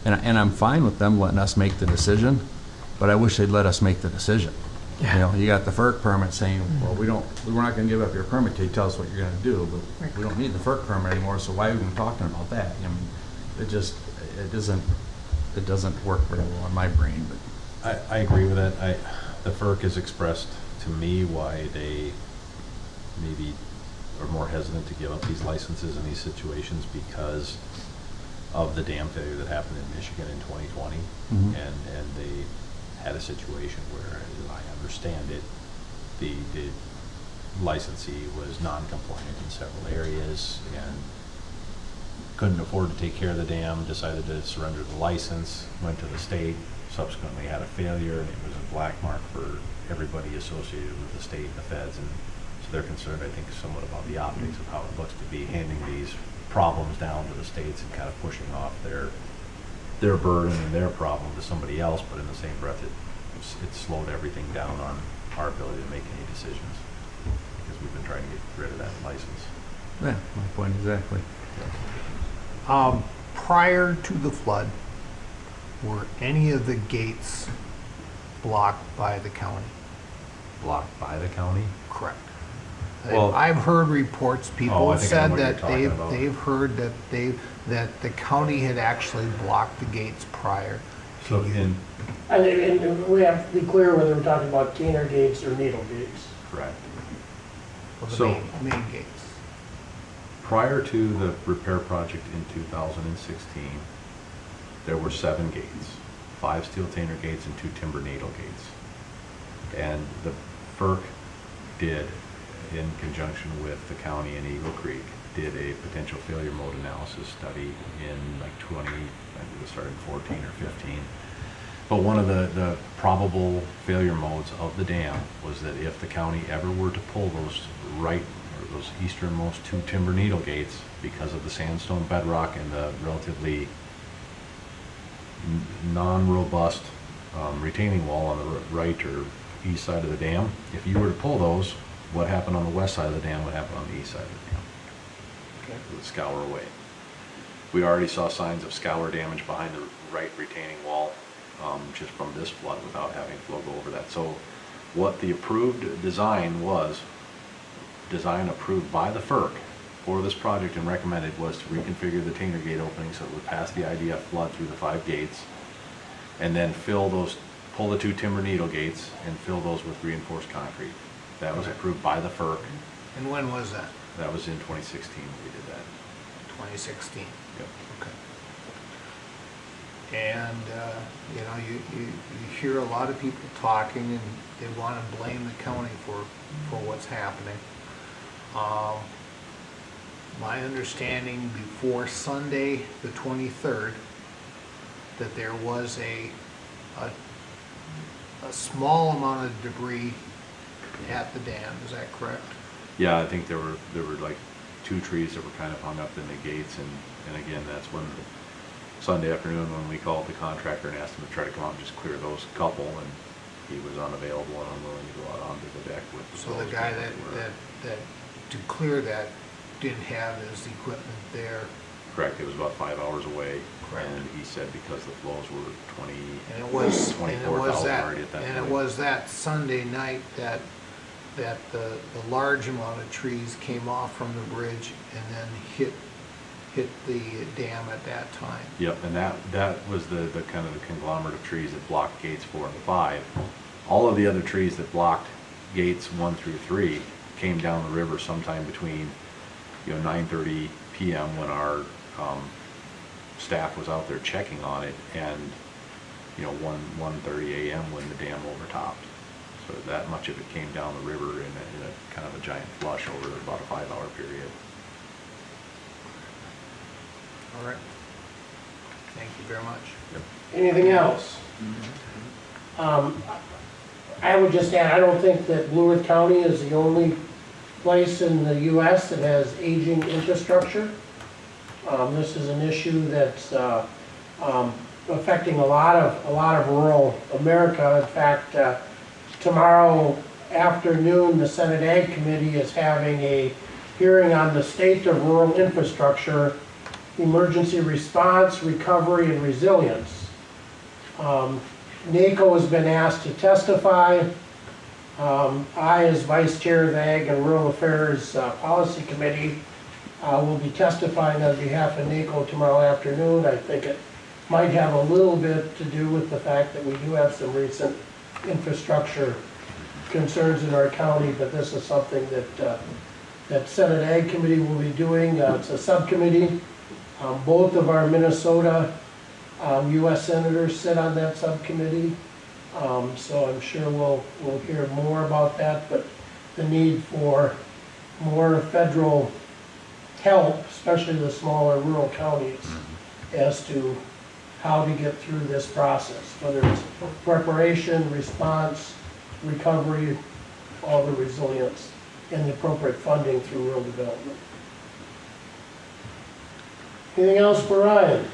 And I'm fine with them letting us make the decision, but I wish they'd let us make the decision. You got the FERC permit saying, well, we're not gonna give up your permit till you tell us what you're gonna do, but we don't need the FERC permit anymore, so why are we even talking about that? It doesn't work very well in my brain, but. I agree with that. The FERC has expressed to me why they maybe are more hesitant to give up these licenses in these situations because of the dam failure that happened in Michigan in 2020. Mhm. And they had a situation where, as I understand it, the licensee was non-compliant in several areas and couldn't afford to take care of the dam, decided to surrender the license, went to the state, subsequently had a failure, and it was a black mark for everybody associated with the state and the feds. And so they're concerned, I think, somewhat about the optics of how it looks to be handing these problems down to the states and kind of pushing off their burden and their problem to somebody else, but in the same breath, it slowed everything down on our ability to make any decisions because we've been trying to get rid of that license. Yeah, my point exactly. Prior to the flood, were any of the gates blocked by the county? Blocked by the county? Correct. Well- I've heard reports, Oh, people I have think I know said what you're that talking about. they've heard that the county had actually blocked the gates prior. So in, And we have to be clear whether we're talking about Gainer gates or Needle gates. correct. Of the So- main gates. Prior to the repair project in 2016, there were 7 gates, 5 steel Tainer gates and 2 timber needle gates. And the FERC did, in conjunction with the county and Eagle Creek, did a potential failure mode analysis study in like 20, I think it started in 14 or 15. But one of the probable failure modes of the dam was that if the county ever were to pull those those easternmost 2 timber needle gates, because of the sandstone bedrock and the relatively non-robust retaining wall on the right or east side of the dam, if you were to pull those, what happened on the west side of the dam would happen on the east side of the dam. It would scour away. We already saw signs of scour damage behind the right retaining wall just from this flood without having flow go over that. So what the approved design was, design approved by the FERC for this project and recommended, was to reconfigure the Tainer gate opening so it would pass the IDF flood through the 5 gates and then pull the 2 timber needle gates and fill those with reinforced concrete. That was approved by the FERC. And when was that? That was in 2016 we did that. 2016. Yep. Okay. And, you hear a lot of people talking and they want to blame the county for what's happening. My understanding before Sunday, the 23rd, that there was a small amount of debris at the dam, is that correct? Yeah, I think there were like 2 trees that were kind of hung up in the gates, and again, that's when Sunday afternoon when we called the contractor and asked him to try to come out and just clear those couple, and he was unavailable and unwilling to go out onto the deck with the. So the guy that to clear that didn't have his equipment there, Correct, it was about 5 hours away. Correct. And he said because the flows were and it was 24,000 already at that point. and it was that Sunday night that the large amount of trees came off from the bridge and then hit the dam at that time. Yep, and that was the kind of the conglomerate of trees that blocked gates 4 and 5. All of the other trees that blocked gates 1 through 3 came down the river sometime between 9:30 p.m. when our staff was out there checking on it, and 1:30 a.m. when the dam overtopped. So that much of it came down the river in a kind of a giant flush over about a 5-hour period. All right. Thank you very much. Anything else? I would just add, I don't think that Blue Earth County is the only place in the U.S. that has aging infrastructure. This is an issue that's affecting a lot of rural America. In fact, tomorrow afternoon, the Senate Ag Committee is having a hearing on the state of rural infrastructure, emergency response, recovery, and resilience. NACO has been asked to testify. I, as Vice Chair of the Ag and Rural Affairs Policy Committee, will be testifying on behalf of NACO tomorrow afternoon. I think it might have a little bit to do with the fact that we do have some recent infrastructure concerns in our county, but this is something that Senate Ag Committee will be doing. It's a subcommittee. Both of our Minnesota U.S. senators sit on that subcommittee, so I'm sure we'll hear more about that, but the need for more federal help, especially the smaller rural counties, as to how to get through this process, whether it's preparation, response, recovery, all the resilience, and the appropriate funding through rural development. Anything else for Ryan?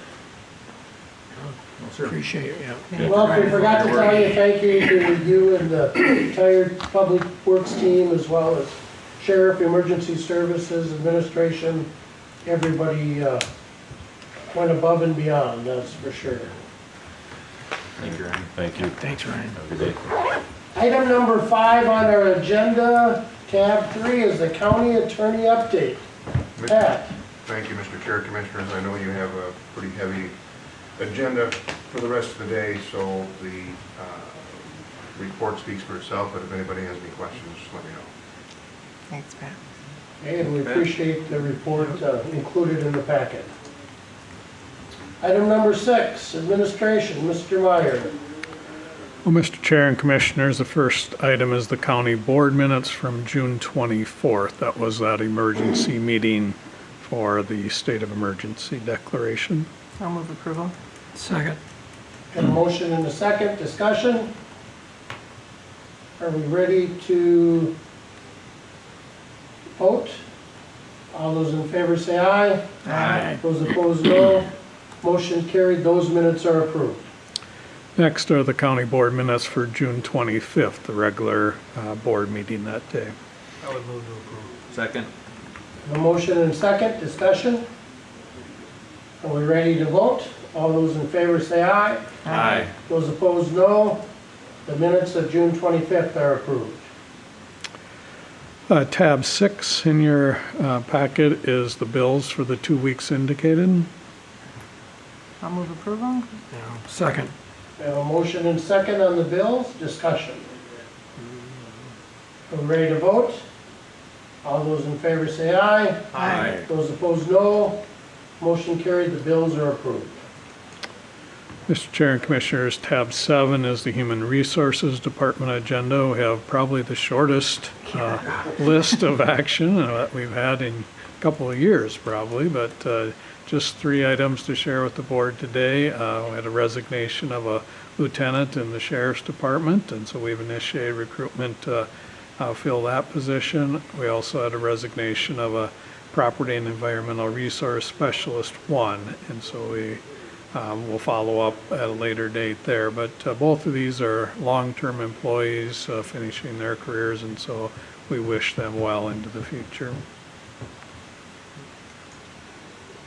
Appreciate it, yeah. Well, if we forgot to tell you, thank you to you and the entire Public Works team, as well as Sheriff, Emergency Services, Administration. Everybody went above and beyond, that's for sure. Thank you, Ryan. Thank you. Thanks, Ryan. Have a good day. Item number 5 on our agenda, tab 3, is the county attorney update. Pat? Thank you, Mr. Chair, Commissioners. I know you have a pretty heavy agenda for the rest of the day, so the report speaks for itself, but if anybody has any questions, just let me know. Thanks, Pat. And we appreciate the report included in the packet. Item number 6, administration, Mr. Meyer. Well, Mr. Chair and Commissioners, the first item is the county board minutes from June 24th. That was that emergency meeting for the state of emergency declaration. I'll move approval. Second. Got a motion and a second, discussion? Are we ready to vote? All those in favor say aye. Aye. Those opposed, no. Motion carried, those minutes are approved. Next are the county board minutes for June 25th, the regular board meeting that day. I would move to approve. Second. A motion and second, discussion? Are we ready to vote? All those in favor say aye. Aye. Those opposed, no. The minutes of June 25th are approved. Tab 6 in your packet is the bills for the 2 weeks indicated. I'll move approval. Second. We have a motion and second on the bills, discussion. Are we ready to vote? All those in favor say aye. Aye. Those opposed, no. Motion carried, the bills are approved. Mr. Chair and Commissioners, tab 7 is the Human Resources Department agenda. We have probably the shortest list of action that we've had in a couple of years probably, but just 3 items to share with the board today. We had a resignation of a lieutenant in the Sheriff's Department, and so we've initiated recruitment to fill that position. We also had a resignation of a Property and Environmental Resource Specialist 1, and so we will follow up at a later date there. But both of these are long-term employees finishing their careers, and so we wish them well into the future.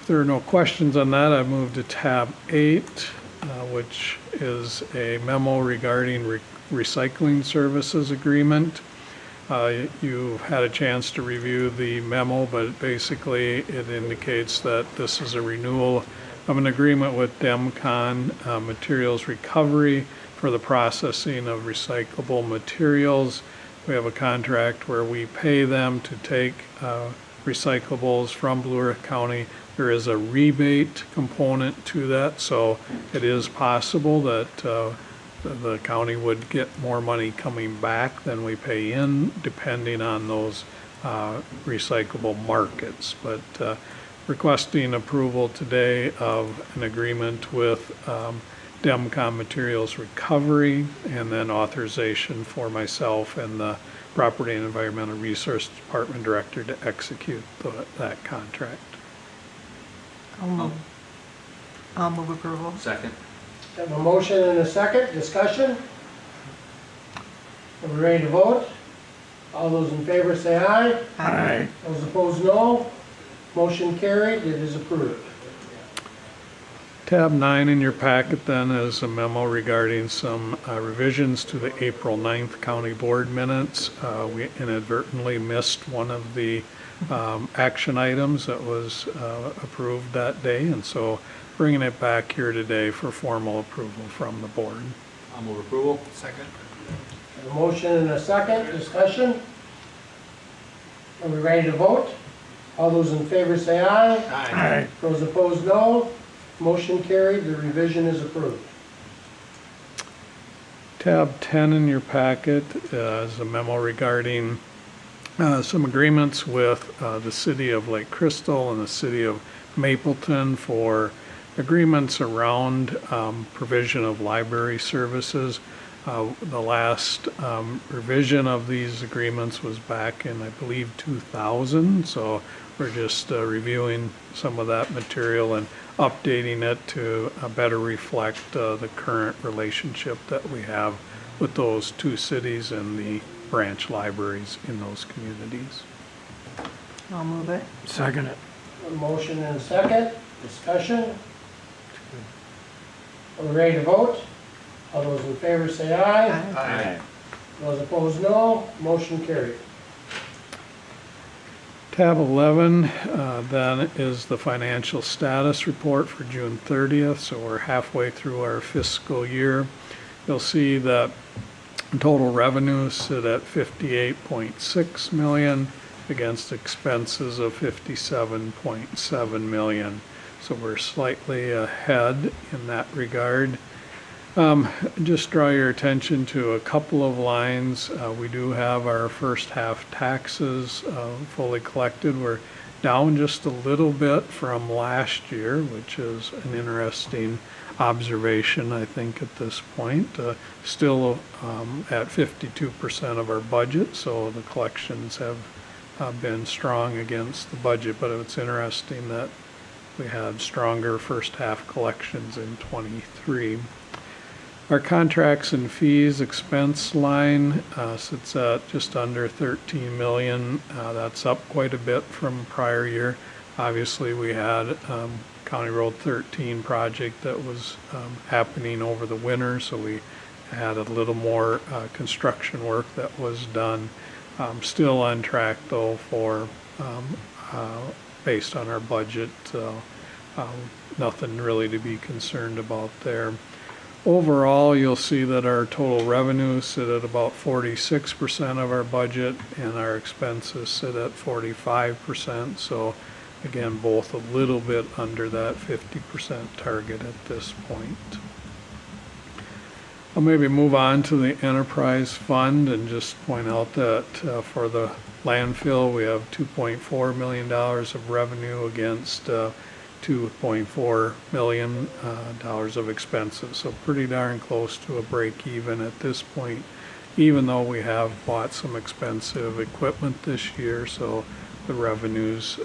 If there are no questions on that, I move to tab 8, which is a memo regarding recycling services agreement. You've had a chance to review the memo, but basically it indicates that this is a renewal of an agreement with Demcon Materials Recovery for the processing of recyclable materials. We have a contract where we pay them to take recyclables from Blue Earth County. There is a rebate component to that, so it is possible that the county would get more money coming back than we pay in, depending on those recyclable markets. But requesting approval today of an agreement with Demcom Materials Recovery, and then authorization for myself and the Property and Environmental Resource Department Director to execute that contract. I'll move approval. Second. Have a motion and a second, discussion? Are we ready to vote? All those in favor say aye. Aye. Those opposed, no. Motion carried, it is approved. Tab 9 in your packet then is a memo regarding some revisions to the April 9th county board minutes. We inadvertently missed one of the action items that was approved that day, and so bringing it back here today for formal approval from the board. I'll move approval. Second. Have a motion and a second, discussion? Are we ready to vote? All those in favor say aye. Aye. Those opposed, no. Motion carried, the revision is approved. Tab 10 in your packet is a memo regarding some agreements with the city of Lake Crystal and the city of Mapleton for agreements around provision of library services. The last revision of these agreements was back in, I believe, 2000, so we're just reviewing some of that material and updating it to better reflect the current relationship that we have with those two cities and the branch libraries in those communities. I'll move it. Second it. A motion and a second, discussion? Are we ready to vote? All those in favor say aye. Aye. Those opposed, no. Motion carried. Tab 11 then is the financial status report for June 30th, so we're halfway through our fiscal year. You'll see that total revenues sit at $58.6 million against expenses of $57.7 million. So we're slightly ahead in that regard. Just draw your attention to a couple of lines. We do have our first half taxes fully collected. We're down just a little bit from last year, which is an interesting observation, I think, at this point. Still at 52% of our budget, so the collections have been strong against the budget, but it's interesting that we had stronger first half collections in '23. Our contracts and fees expense line sits at just under 13 million. That's up quite a bit from prior year. Obviously, we had County Road 13 project that was happening over the winter, so we had a little more construction work that was done. Still on track though for based on our budget, nothing really to be concerned about there. Overall, you'll see that our total revenues sit at about 46% of our budget, and our expenses sit at 45%. So again, both a little bit under that 50% target at this point. I'll maybe move on to the enterprise fund and just point out that for the landfill, we have $2.4 million of revenue against $2.4 million of expenses. So pretty darn close to a break even at this point, even though we have bought some expensive equipment this year. So the revenues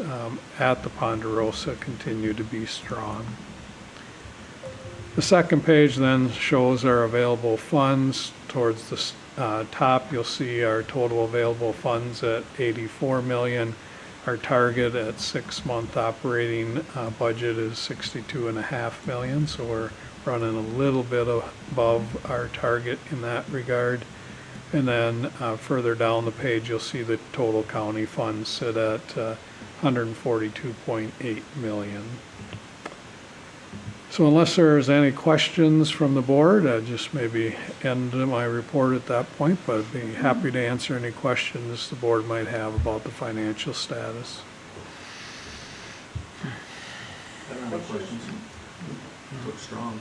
at the Ponderosa continue to be strong. The second page then shows our available funds. Towards the top, you'll see our total available funds at 84 million. Our target at 6-month operating budget is 62.5 million, so we're running a little bit above our target in that regard. And then further down the page, you'll see the total county funds sit at 142.8 million. So unless there's any questions from the board, I'd just maybe end my report at that point, but I'd be happy to answer any questions the board might have about the financial status. Any questions? Looks strong.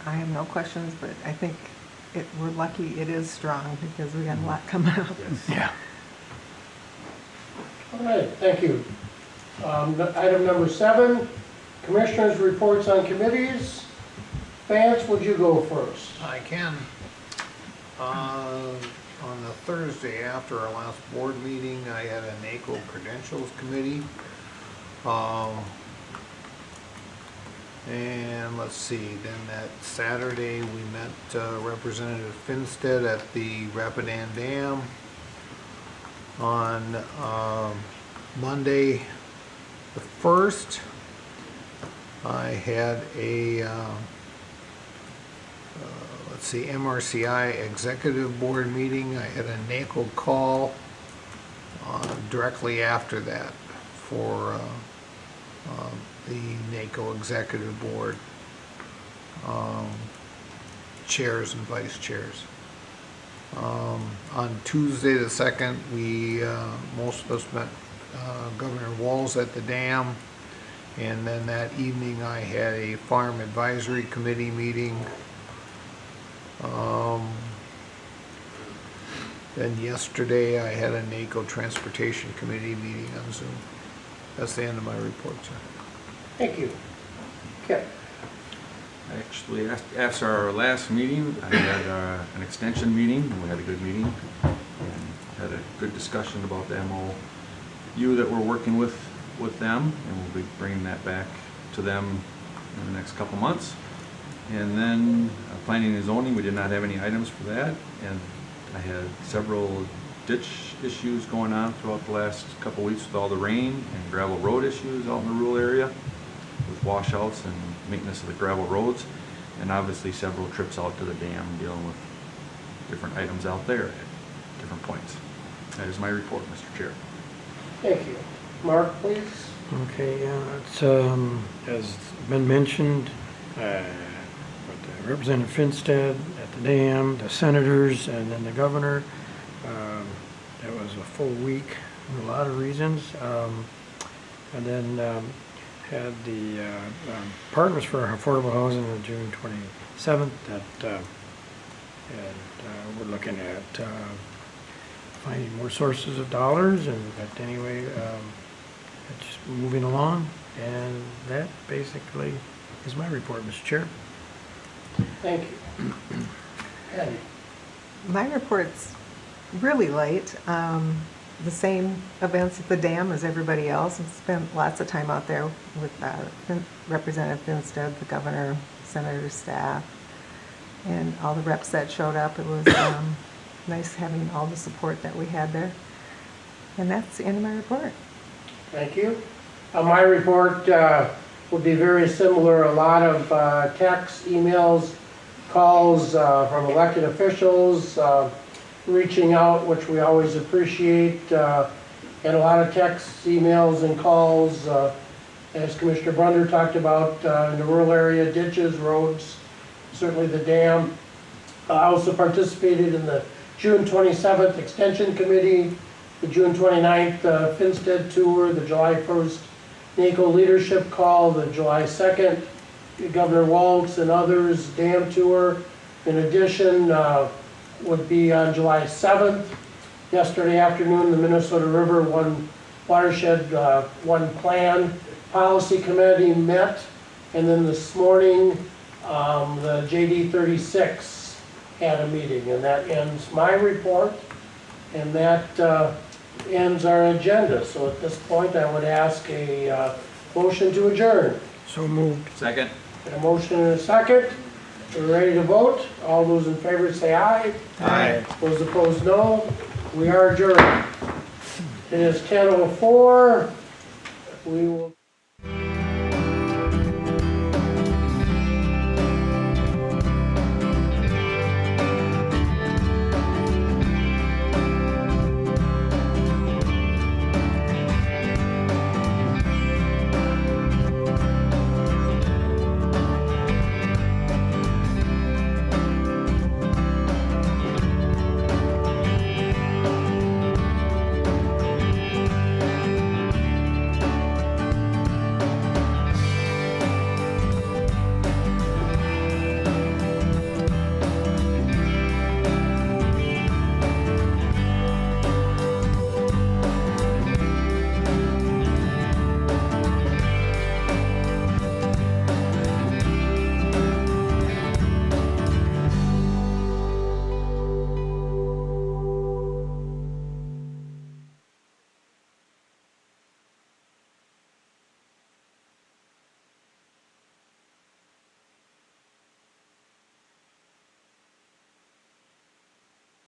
I have no questions, but I think we're lucky it is strong because we got a lot coming up. Yeah. All right, thank you. Item number 7, Commissioners' reports on committees. Vance, would you go first? I can. On the Thursday after our last board meeting, I had a NACO Credentials Committee. And let's see, then that Saturday, we met Representative Finstead at the Rapidan Dam. On Monday, the 1st, I had a, let's see, MRCI Executive Board meeting. I had a NACO call directly after that for the NACO Executive Board chairs and vice chairs. On Tuesday the 2nd, we, most of us met Governor Walz at the dam. And then that evening I had a Farm Advisory Committee meeting. Then yesterday I had a NACO Transportation Committee meeting on Zoom. That's the end of my report, sir. Thank you. Kip? Actually, after our last meeting, I had an extension meeting, and we had a good meeting, and had a good discussion about the MOU that we're working with them, and we'll be bringing that back to them in the next couple months. And then planning and zoning, we did not have any items for that, and I had several ditch issues going on throughout the last couple weeks with all the rain, and gravel road issues out in the rural area with washouts and maintenance of the gravel roads, and obviously several trips out to the dam dealing with different items out there at different points. That is my report, Mr. Chair. Thank you. Mark, please. Okay, it's, as been mentioned, with Representative Finstead at the dam, the senators, and then the governor. It was a full week for a lot of reasons. And then had the Partners for Affordable Housing on June 27th that we're looking at finding more sources of dollars, but anyway, it's moving along, and that basically is my report, Mr. Chair. Thank you. Patty? My report's really light. The same events at the dam as everybody else. I've spent lots of time out there with Representative Finstead, the governor, senator staff, and all the reps that showed up. It was nice having all the support that we had there. And that's the end of my report. Thank you. My report will be very similar. A lot of texts, emails, calls from elected officials, reaching out, which we always appreciate, and a lot of texts, emails, and calls, as Commissioner Brunder talked about, in the rural area, ditches, roads, certainly the dam. I also participated in the June 27th Extension Committee, the June 29th Finstead Tour, the July 1st NACO Leadership Call, the July 2nd Governor Walz and others dam tour. In addition, would be on July 7th. Yesterday afternoon, the Minnesota River One Watershed One Plan Policy Committee met, and then this morning the JD 36 had a meeting, and that ends my report, and that ends our agenda. So at this point, I would ask a motion to adjourn. So moved. Second. A motion and a second. We're ready to vote. All those in favor say aye. Aye. Those opposed, no. We are adjourned. It is 10:04. We will.